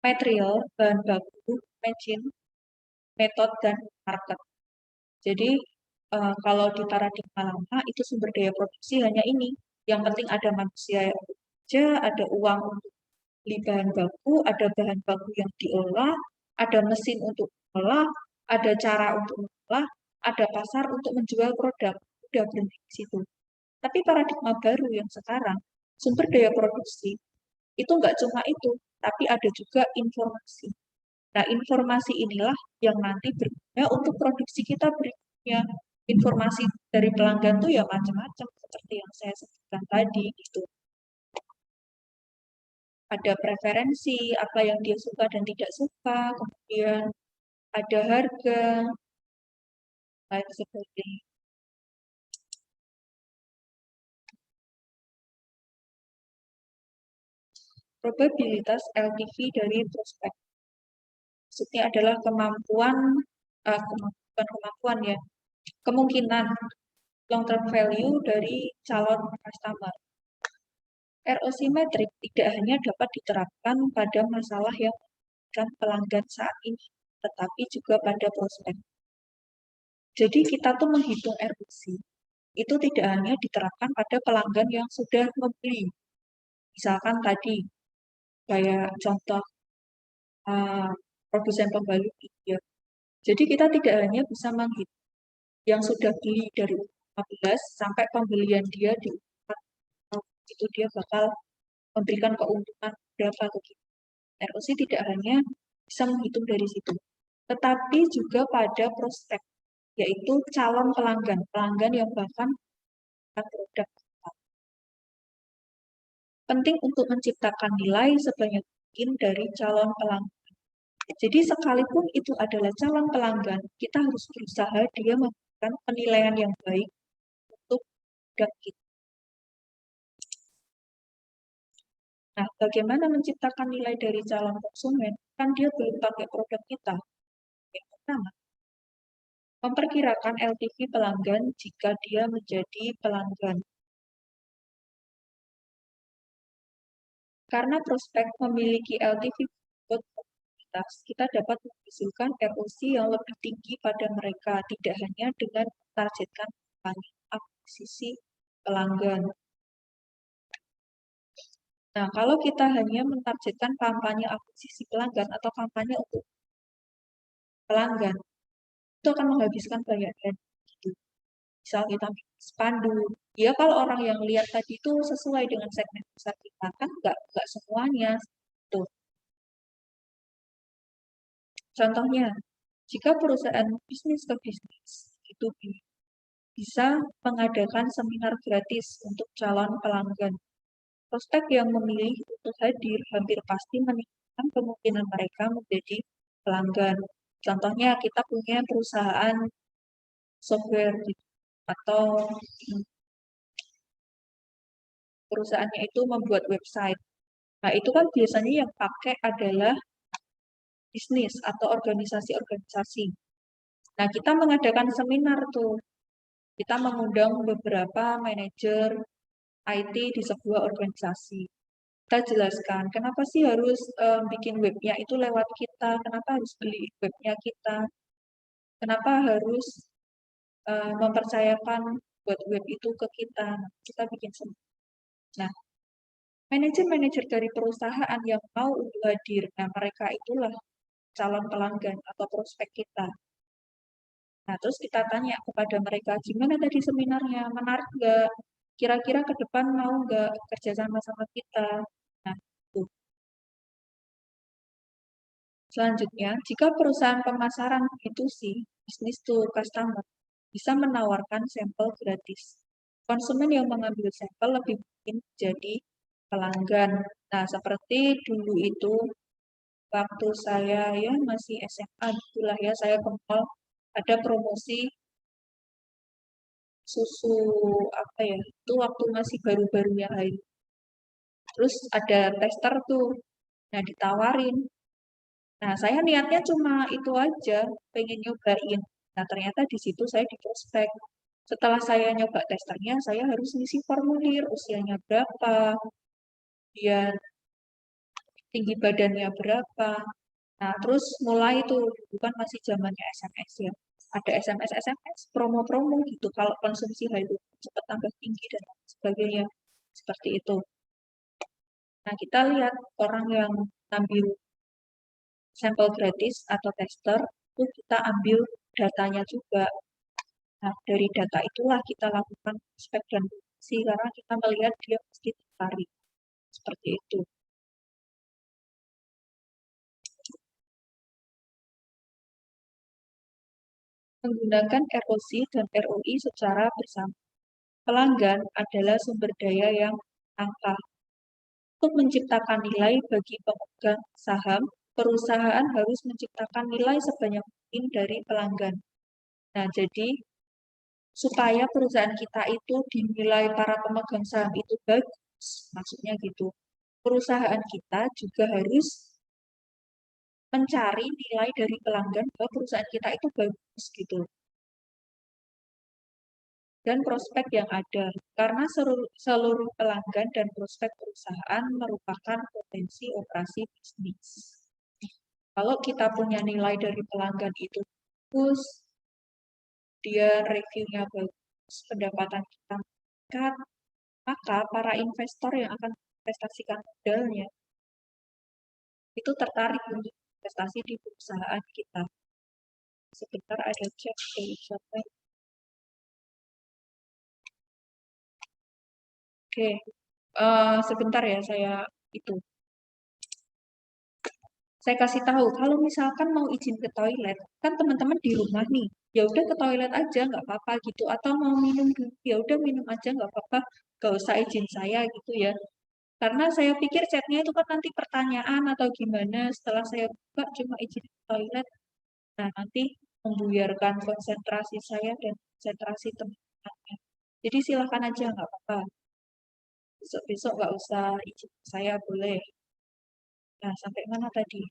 material, bahan baku, mesin, metode, dan market. Jadi kalau di paradigma lama itu sumber daya produksi hanya ini. Yang penting ada manusia yang bekerja, ada uang untuk beli bahan baku, ada bahan baku yang diolah, ada mesin untuk mengolah, ada cara untuk mengolah, ada pasar untuk menjual produk. Udah berhenti di situ. Tapi paradigma baru yang sekarang, sumber daya produksi itu nggak cuma itu, tapi ada juga informasi. Nah, informasi inilah yang nanti berguna untuk produksi kita berikutnya. Informasi dari pelanggan tuh ya macam-macam, seperti yang saya sebutkan tadi gitu. Ada preferensi, apa yang dia suka dan tidak suka, kemudian ada harga, lain sebagainya. Probabilitas LTV dari prospek. Maksudnya adalah kemampuan ya, kemungkinan long term value dari calon customer. ROC metrik tidak hanya dapat diterapkan pada masalah yang membutuhkan pelanggan saat ini, tetapi juga pada prospek. Jadi kita tuh menghitung ROC itu tidak hanya diterapkan pada pelanggan yang sudah membeli. Misalkan tadi, kayak contoh produsen pembalut. Ya. Jadi kita tidak hanya bisa menghitung yang sudah beli dari 15 sampai pembelian dia di itu dia bakal memberikan keuntungan berapa ke kita. ROC tidak hanya bisa menghitung dari situ, tetapi juga pada prospek, yaitu calon pelanggan, pelanggan yang bahkan produk kita. Penting untuk menciptakan nilai sebanyak mungkin dari calon pelanggan. Jadi sekalipun itu adalah calon pelanggan, kita harus berusaha dia memberikan penilaian yang baik untuk produk kita. Nah, bagaimana menciptakan nilai dari calon konsumen? Kan dia belum pakai produk kita. Yang pertama, memperkirakan LTV pelanggan jika dia menjadi pelanggan. Karena prospek memiliki LTV berkualitas, kita dapat menghasilkan ROC yang lebih tinggi pada mereka, tidak hanya dengan mentargetkan akuisisi pelanggan. Nah, kalau kita hanya mentargetkan kampanye akuisisi pelanggan atau kampanye untuk pelanggan, itu akan menghabiskan banyak dana. Gitu. Misal kita spanduk, ya kalau orang yang lihat tadi itu sesuai dengan segmen pasar kita, kan nggak semuanya. Tuh. Contohnya, jika perusahaan bisnis ke bisnis itu bisa mengadakan seminar gratis untuk calon pelanggan. Prospek yang memilih untuk hadir hampir pasti meningkatkan kemungkinan mereka menjadi pelanggan. Contohnya kita punya perusahaan software gitu, atau perusahaannya itu membuat website. Nah, itu kan biasanya yang pakai adalah bisnis atau organisasi-organisasi. Nah, kita mengadakan seminar tuh. Kita mengundang beberapa manajer IT di sebuah organisasi. Kita jelaskan, kenapa sih harus bikin webnya itu lewat kita, kenapa harus beli webnya kita, kenapa harus mempercayakan buat web itu ke kita. Kita bikin seminar. Nah, manajer-manajer dari perusahaan yang mau untuk hadir, nah mereka itulah calon pelanggan atau prospek kita. Nah, terus kita tanya kepada mereka, gimana tadi seminarnya, menarik nggak? Kira-kira ke depan mau nggak kerja sama kita? Nah, itu. Selanjutnya, jika perusahaan pemasaran B2C, bisnis to customer, bisa menawarkan sampel gratis. Konsumen yang mengambil sampel lebih mungkin jadi pelanggan. Nah, seperti dulu itu, waktu saya ya masih SMA, itulah ya saya ke mall, ada promosi susu apa ya, itu waktu masih baru-barunya air. Terus ada tester tuh, nah ditawarin. Nah, saya niatnya cuma itu aja, pengen nyobain. Nah, ternyata di situ saya di prospek. Setelah saya nyoba testernya, saya harus ngisi formulir, usianya berapa, dia tinggi badannya berapa. Nah, terus mulai tuh, bukan masih zamannya SMS ya. Ada SMS promo-promo gitu, kalau konsumsi hal cepat tambah tinggi dan sebagainya. Seperti itu. Nah, kita lihat orang yang ambil sampel gratis atau tester, itu kita ambil datanya juga. Nah, dari data itulah kita lakukan spek dan fungsi, karena kita melihat dia pasti tertarik. Seperti itu. Menggunakan ROC dan ROI secara bersama. Pelanggan adalah sumber daya yang angka. Untuk menciptakan nilai bagi pemegang saham, perusahaan harus menciptakan nilai sebanyak mungkin dari pelanggan. Nah, jadi supaya perusahaan kita itu dinilai para pemegang saham itu bagus, maksudnya gitu. Perusahaan kita juga harus mencari nilai dari pelanggan bahwa perusahaan kita itu bagus gitu. Dan prospek yang ada, karena seluruh pelanggan dan prospek perusahaan merupakan potensi operasi bisnis. Kalau kita punya nilai dari pelanggan itu bagus, dia reviewnya bagus, pendapatan kita meningkat, maka para investor yang akan investasikan modalnya itu tertarik untuk investasi di perusahaan kita. Sebentar ada chat dari siapa. Oke, sebentar ya saya kasih tahu. Kalau misalkan mau izin ke toilet, kan teman-teman di rumah nih, ya udah ke toilet aja nggak apa-apa gitu. Atau mau minum dulu, ya udah minum aja nggak apa-apa, nggak usah izin saya gitu ya. Karena saya pikir chatnya itu kan nanti pertanyaan atau gimana. Setelah saya buka cuma izin ke toilet, nah nanti membuyarkan konsentrasi saya dan konsentrasi teman-teman. Jadi silakan aja nggak apa-apa. Besok-besok nggak usah izin ke saya boleh. Nah, sampai mana tadi?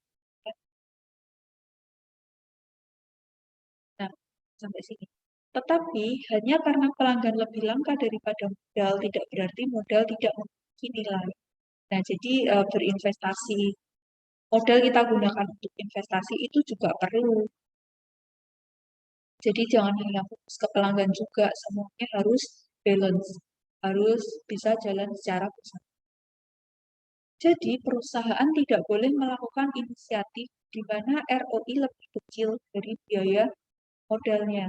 Nah, sampai sini. Tetapi hanya karena pelanggan lebih langka daripada modal, tidak berarti modal tidak memiliki nilai. Nah, jadi berinvestasi, modal kita gunakan untuk investasi itu juga perlu. Jadi jangan hanya fokus ke pelanggan juga, semuanya harus balance, harus bisa jalan secara bersama. Jadi perusahaan tidak boleh melakukan inisiatif di mana ROI lebih kecil dari biaya modalnya.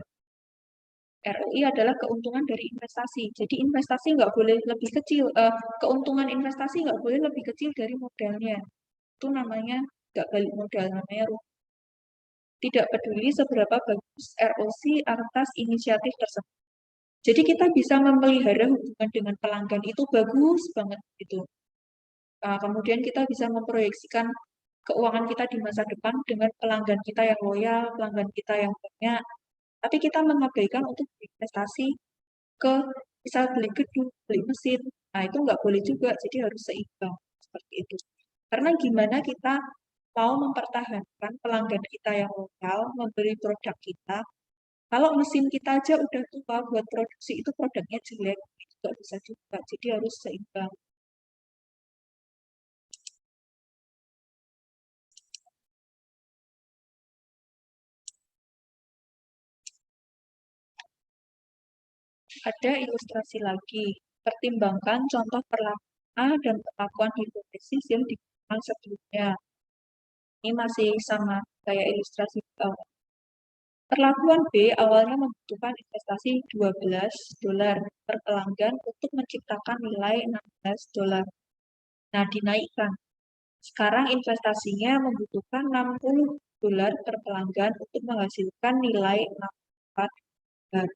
ROI adalah keuntungan dari investasi. Jadi investasi nggak boleh lebih kecil, keuntungan investasi nggak boleh lebih kecil dari modalnya. Itu namanya nggak balik modal, namanya rugi. Tidak peduli seberapa bagus ROC atas inisiatif tersebut. Jadi kita bisa memelihara hubungan dengan pelanggan itu bagus banget gitu. Kemudian kita bisa memproyeksikan keuangan kita di masa depan dengan pelanggan kita yang loyal, pelanggan kita yang banyak. Tapi kita mengabaikan untuk berinvestasi ke misal beli gedung, beli mesin. Nah, itu nggak boleh juga, jadi harus seimbang seperti itu. Karena gimana kita mau mempertahankan pelanggan kita yang lokal, membeli produk kita, kalau mesin kita aja udah tua buat produksi itu produknya jelek, itu nggak bisa juga, jadi harus seimbang. Ada ilustrasi lagi. Pertimbangkan contoh perlakuan A dan perlakuan hipotesis yang digunakan sebelumnya. Ini masih sama kayak ilustrasi bawah. Perlakuan B awalnya membutuhkan investasi $12 per pelanggan untuk menciptakan nilai $16. Nah, dinaikkan. Sekarang investasinya membutuhkan $60 per pelanggan untuk menghasilkan nilai $64.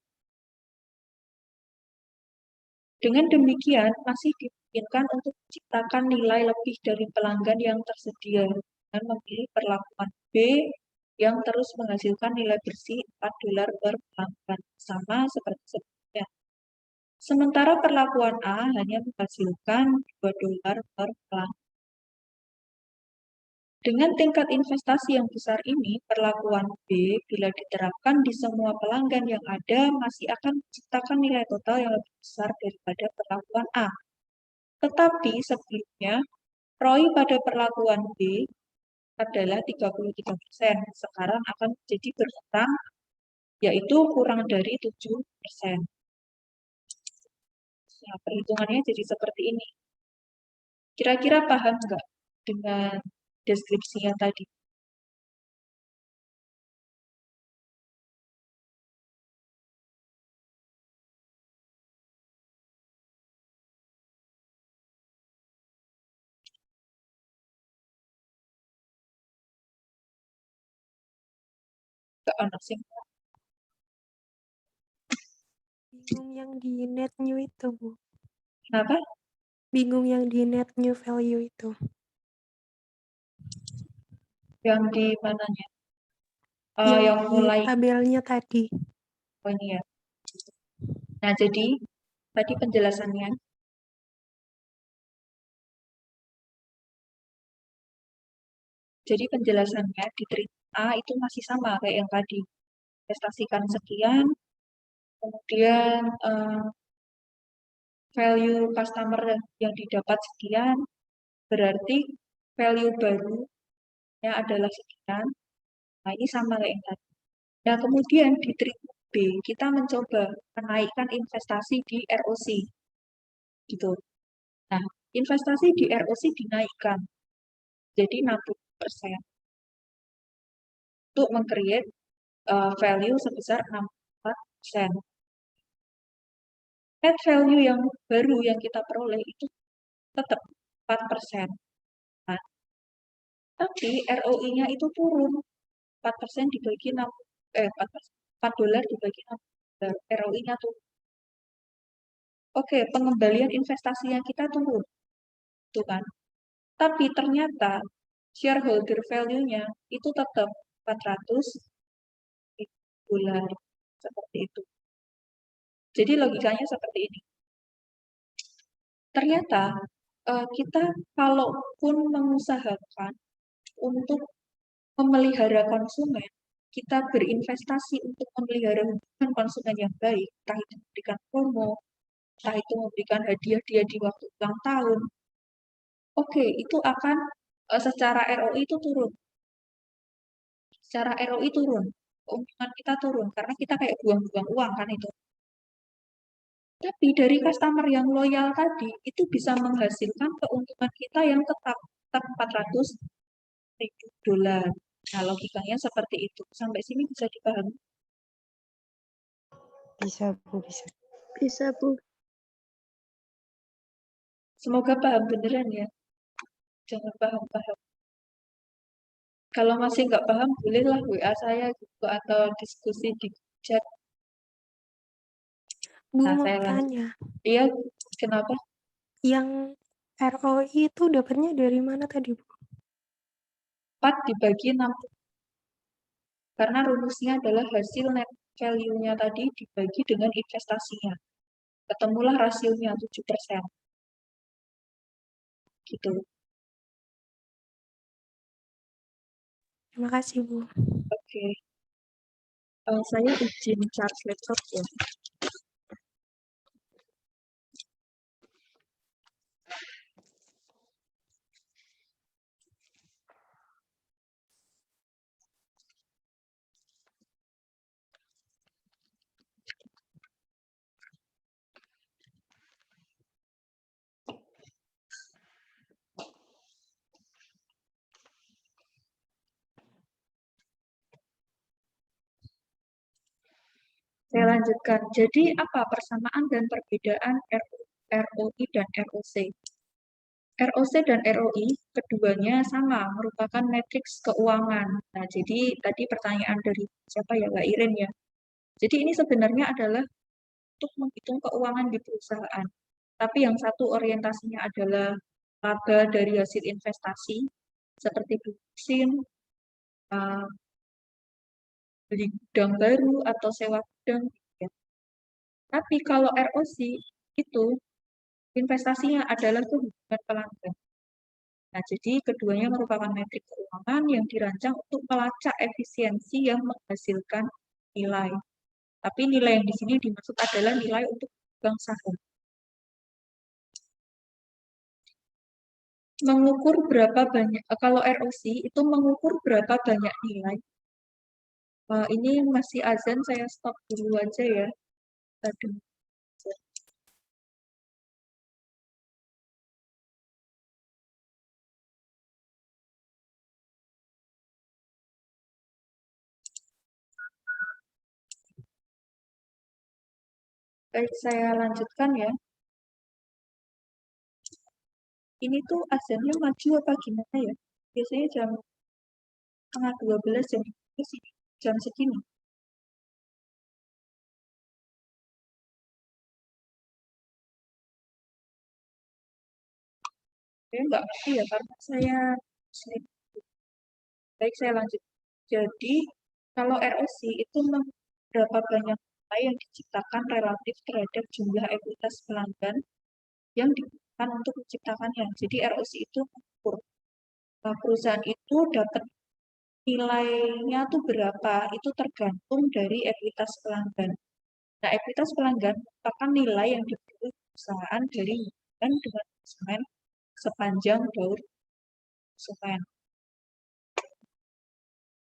Dengan demikian, masih dimungkinkan untuk menciptakan nilai lebih dari pelanggan yang tersedia dengan memilih perlakuan B yang terus menghasilkan nilai bersih $4 per pelanggan, sama seperti sebelumnya. Sementara perlakuan A hanya menghasilkan $2 per pelanggan. Dengan tingkat investasi yang besar ini, perlakuan B bila diterapkan di semua pelanggan yang ada masih akan menciptakan nilai total yang lebih besar daripada perlakuan A. Tetapi sebelumnya, ROI pada perlakuan B adalah 33%, sekarang akan menjadi berkurang, yaitu kurang dari 7%. Nah, perhitungannya jadi seperti ini. Kira-kira paham nggak dengan deskripsinya tadi? Nggak anak sih. Bingung yang di net new itu, Bu. Kenapa? Bingung yang di net new value itu. Yang di mananya? Yang Yang di mulai tabelnya tadi. oh, ini ya. Nah, jadi tadi penjelasannya. Jadi penjelasannya di treat A itu masih sama kayak yang tadi. Investasikan sekian, kemudian value customer yang didapat sekian, berarti value barunya adalah sekian. Nah, ini sama kayak yang tadi. Nah, kemudian di treatment B, kita mencoba menaikkan investasi di ROC. Gitu. Nah, investasi di ROC dinaikkan jadi 60% untuk meng-create value sebesar 64%. net value yang baru yang kita peroleh itu tetap 4%. Nah, tapi ROI-nya itu turun. 4% dibagi 6, 4 dolar dibagi 6 dolar. ROI-nya turun. Oke, pengembalian investasinya kita turun. Tuh kan. Tapi ternyata shareholder value-nya itu tetap 400 dolar. Seperti itu. Jadi logikanya seperti ini. Ternyata kita kalaupun mengusahakan untuk memelihara konsumen, kita berinvestasi untuk memelihara hubungan konsumen yang baik, entah itu memberikan promo, entah itu memberikan hadiah-hadiah di waktu ulang tahun. Oke, itu akan secara ROI itu turun. Secara ROI turun, keuntungan kita turun karena kita kayak buang-buang uang kan itu. Tapi dari customer yang loyal tadi itu bisa menghasilkan keuntungan kita yang tetap 400.000 dolar. Nah, logikanya seperti itu. Sampai sini bisa dipahami? Bisa, Bu, bisa. Bisa, Bu. Semoga paham beneran ya. Jangan paham-paham. Kalau masih nggak paham, bolehlah WA saya gitu atau diskusi di chat. Bu, Nah, mau saya lanjut. tanya, Iya, kenapa? yang ROI itu dapatnya dari mana tadi, Bu? 4 dibagi 6. Karena rumusnya adalah hasil net value-nya tadi dibagi dengan investasinya. Ketemulah rasionya 7%. Gitu. Terima kasih, Bu. Oke. Saya izin charge laptop ya. Saya lanjutkan. Jadi apa persamaan dan perbedaan ROI dan ROC? ROC dan ROI keduanya sama, merupakan matriks keuangan. Nah, jadi tadi pertanyaan dari siapa ya, Mbak Iren ya. Jadi ini sebenarnya adalah untuk menghitung keuangan di perusahaan. Tapi yang satu orientasinya adalah laba dari hasil investasi, seperti vaksin, beli gudang baru, atau sewa gudang. Ya. Tapi kalau ROC itu investasinya adalah hubungan pelanggan. Nah, jadi keduanya merupakan metrik keuangan yang dirancang untuk melacak efisiensi yang menghasilkan nilai. Tapi nilai yang di sini dimaksud adalah nilai untuk bank saham. Mengukur berapa banyak, kalau ROC itu mengukur berapa banyak nilai. Ini masih azan, saya stop dulu aja ya. Tadi. Baik, saya lanjutkan ya. Ini tuh azannya maju apa gimana ya? Biasanya jam setengah 12 jam segini. Saya nggak ngerti ya, karena saya sleep. Baik, saya lanjut. Jadi, kalau ROC itu berapa banyak nilai yang diciptakan relatif terhadap jumlah ekuitas pelanggan yang digunakan untuk menciptakannya. Jadi, ROC itu mengukur perusahaan itu dapat nilainya tuh berapa, itu tergantung dari ekuitas pelanggan. Nah, ekuitas pelanggan merupakan nilai yang diperoleh perusahaan dari hubungan dengan konsumen sepanjang daur konsumen.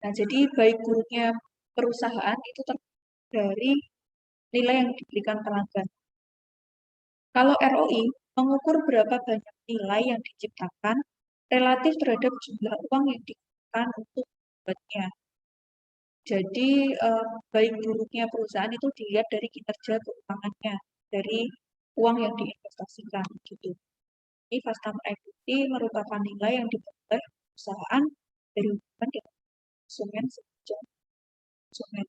Nah, jadi baik buruknya perusahaan itu tergantung dari nilai yang diberikan pelanggan. Kalau ROI mengukur berapa banyak nilai yang diciptakan relatif terhadap jumlah uang yang digunakan untuk membuatnya. Jadi baik buruknya perusahaan itu dilihat dari kinerja keuangannya. dari uang yang diinvestasikan gitu. Ini customer equity merupakan nilai yang diperoleh perusahaan dari hubungan dengan konsumen sebagai konsumen.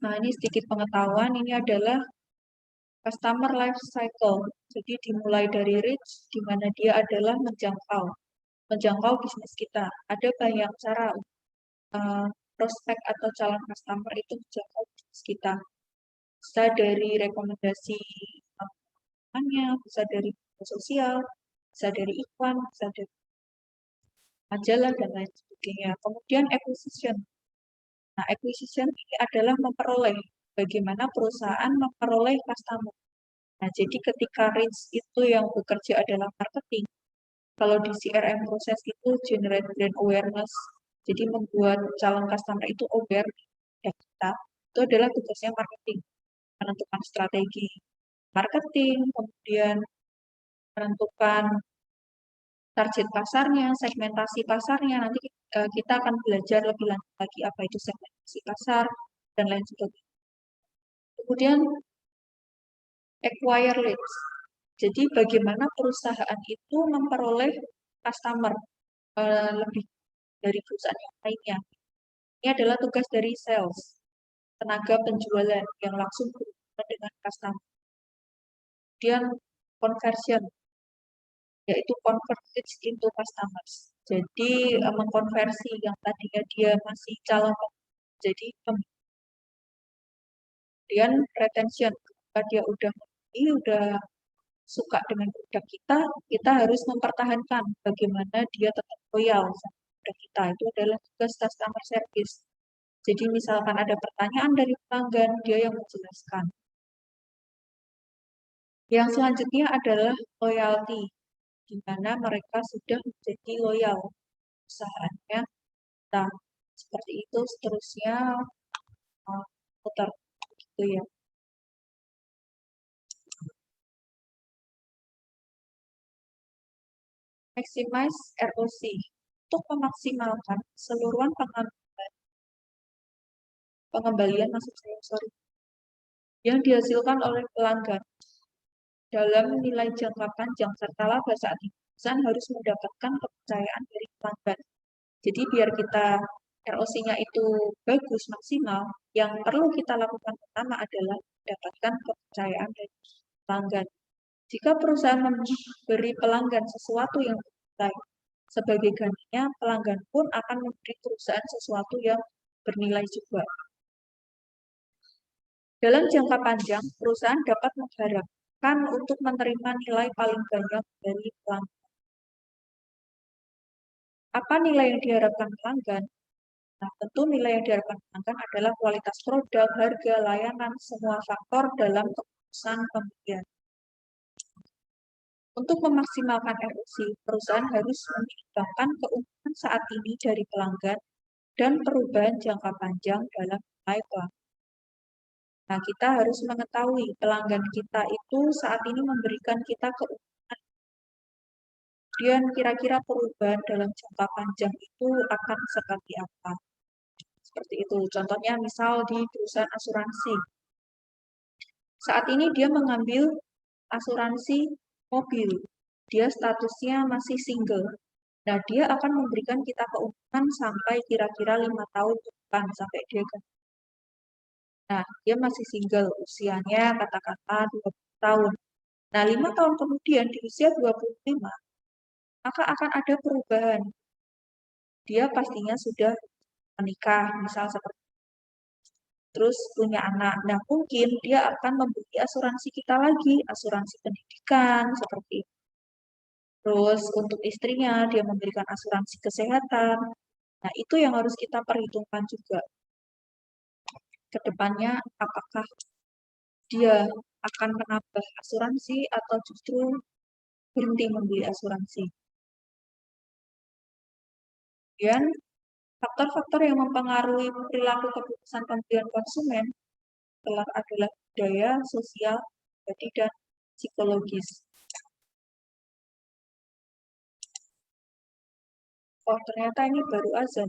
Nah, ini sedikit pengetahuan, ini adalah customer life cycle. Jadi dimulai dari reach, di mana dia adalah menjangkau bisnis kita. Ada banyak cara prospek atau calon customer itu menjangkau bisnis kita. Bisa dari rekomendasi temannya, bisa dari media sosial, bisa dari iklan, bisa dari majalah, dan lain sebagainya. Kemudian acquisition. Nah, acquisition ini adalah memperoleh, bagaimana perusahaan memperoleh customer. Nah, jadi ketika reach itu yang bekerja adalah marketing, kalau di CRM proses itu generate brand awareness, jadi membuat calon customer itu aware ya kita, itu adalah tugasnya marketing, menentukan strategi marketing, kemudian menentukan target pasarnya, segmentasi pasarnya, nanti kita akan belajar lebih lanjut lagi apa itu segmentasi pasar, dan lain sebagainya. Kemudian acquire leads. Jadi bagaimana perusahaan itu memperoleh customer lebih dari perusahaan yang lainnya. Ini adalah tugas dari sales, tenaga penjualan yang langsung berhubungan dengan customer. Kemudian conversion, yaitu convert leads into customers. Jadi mengkonversi yang tadinya dia masih calon jadi pembeli. Kemudian retention, ketika dia udah membeli, udah suka dengan produk kita harus mempertahankan bagaimana dia tetap loyal sama produk kita. Itu adalah tugas customer service. Jadi misalkan ada pertanyaan dari pelanggan, dia yang menjelaskan. Yang selanjutnya adalah loyalty, di mana mereka sudah menjadi loyal perusahaannya. Nah, seperti itu seterusnya putar gitu ya. Maximize ROC untuk memaksimalkan keseluruhan pengembalian yang dihasilkan oleh pelanggan dalam nilai jangka panjang serta laba saat ini, perusahaan harus mendapatkan kepercayaan dari pelanggan. Jadi biar kita ROC-nya itu bagus, maksimal, yang perlu kita lakukan pertama adalah mendapatkan kepercayaan dari pelanggan. Jika perusahaan memberi pelanggan sesuatu yang bernilai, sebagai gantinya pelanggan pun akan memberi perusahaan sesuatu yang bernilai juga. Dalam jangka panjang, perusahaan dapat mengharapkan untuk menerima nilai paling banyak dari pelanggan. Apa nilai yang diharapkan pelanggan? Nah, tentu nilai yang diharapkan pelanggan adalah kualitas produk, harga, layanan, semua faktor dalam keputusan pembelian. Untuk memaksimalkan ROC, perusahaan harus mempertimbangkan keuntungan saat ini dari pelanggan dan perubahan jangka panjang dalam nilai pelanggan. Nah, kita harus mengetahui pelanggan kita itu saat ini memberikan kita keuntungan. Kemudian kira-kira perubahan dalam jangka panjang itu akan seperti apa? Seperti itu. Contohnya misal di perusahaan asuransi. Saat ini dia mengambil asuransi mobil. Dia statusnya masih single. Nah, dia akan memberikan kita keuntungan sampai kira-kira 5 tahun ke depan sampai dia ganti. Nah, dia masih single, usianya kata-kata 20 tahun. Nah, 5 tahun kemudian di usia 25, maka akan ada perubahan. Dia pastinya sudah menikah, misal seperti terus punya anak. Nah, mungkin dia akan membeli asuransi kita lagi, asuransi pendidikan, seperti itu. Terus untuk istrinya, dia memberikan asuransi kesehatan. Nah, itu yang harus kita perhitungkan juga. Kedepannya, apakah dia akan menambah asuransi atau justru berhenti membeli asuransi. Kemudian, faktor-faktor yang mempengaruhi perilaku keputusan pembelian konsumen adalah budaya, sosial, dan psikologis. Oh, ternyata ini baru azan.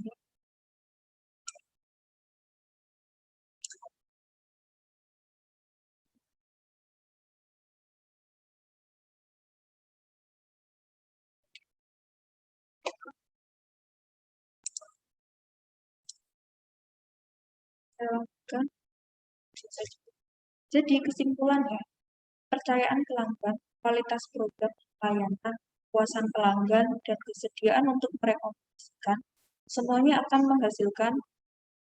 Kan? Jadi kesimpulannya, kepercayaan pelanggan, kualitas produk, layanan, kepuasan pelanggan, dan kesediaan untuk merekomendasikan, semuanya akan menghasilkan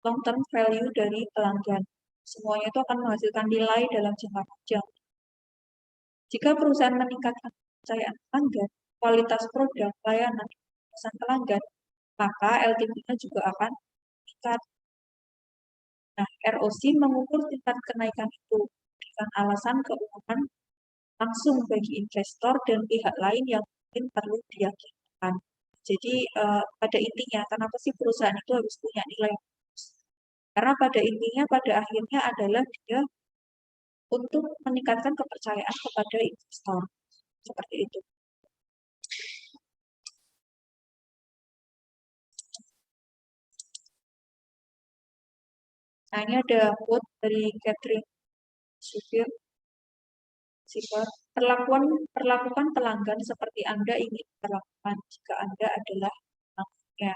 long-term value dari pelanggan. Semuanya itu akan menghasilkan nilai dalam jangka panjang. Jika perusahaan meningkatkan kepercayaan pelanggan, kualitas produk, layanan, dan kepuasan pelanggan, maka LTV-nya juga akan meningkat. Nah, ROC mengukur tingkat kenaikan itu dengan alasan keuangan langsung bagi investor dan pihak lain yang mungkin perlu diyakinkan. Jadi pada intinya, kenapa sih perusahaan itu harus punya nilai yang bagus? Karena pada intinya, pada akhirnya adalah dia untuk meningkatkan kepercayaan kepada investor. Seperti itu. Nah, ini ada quote dari Catherine Sifir. Perlakukan pelanggan seperti Anda ingin diperlakukan jika Anda adalah pelanggannya.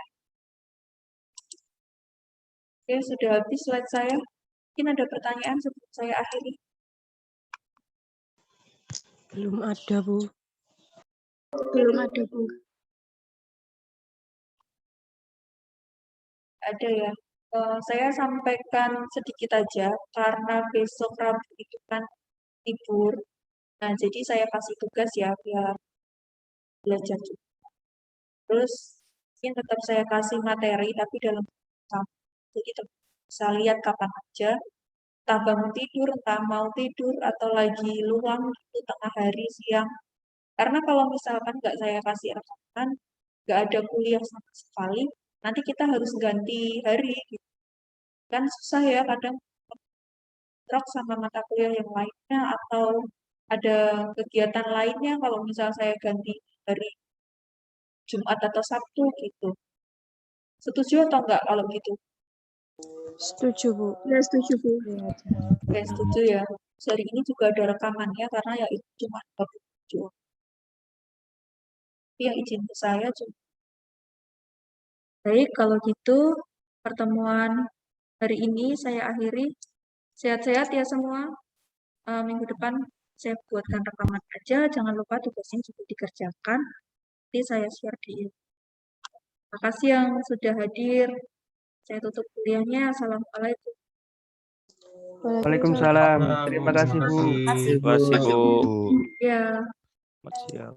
Oke, sudah habis slide saya. Mungkin ada pertanyaan sebelum saya akhiri. Belum ada, Bu. Belum ada, Bu. Ada ya. Saya sampaikan sedikit aja karena besok Rabu itu kan libur. Nah, jadi saya kasih tugas ya biar belajar juga. Terus mungkin tetap saya kasih materi tapi dalam sama. Jadi bisa lihat kapan aja. Entah bangun tidur, entah mau tidur atau lagi luang itu tengah hari siang. Karena kalau misalkan nggak saya kasih rekaman, nggak ada kuliah sama sekali, nanti kita harus ganti hari. Gitu. Kan susah ya kadang bentrok sama mata kuliah yang lainnya atau ada kegiatan lainnya kalau misal saya ganti hari Jumat atau Sabtu gitu. Setuju atau enggak kalau gitu? Setuju, Bu. Ya, setuju, Bu. Oke, setuju ya. Hari ini juga ada rekamannya karena ya itu cuma 27. Tapi yang izin ke saya cuma. Baik, kalau gitu pertemuan hari ini saya akhiri. Sehat-sehat ya semua. Minggu depan saya buatkan rekaman aja. Jangan lupa tugasnya juga dikerjakan. Nanti saya share di ini. Terima kasih yang sudah hadir. Saya tutup kuliahnya. Assalamualaikum. Waalaikumsalam. Terima kasih, Bu. Terima kasih, Bu. Ya. Selamat siang.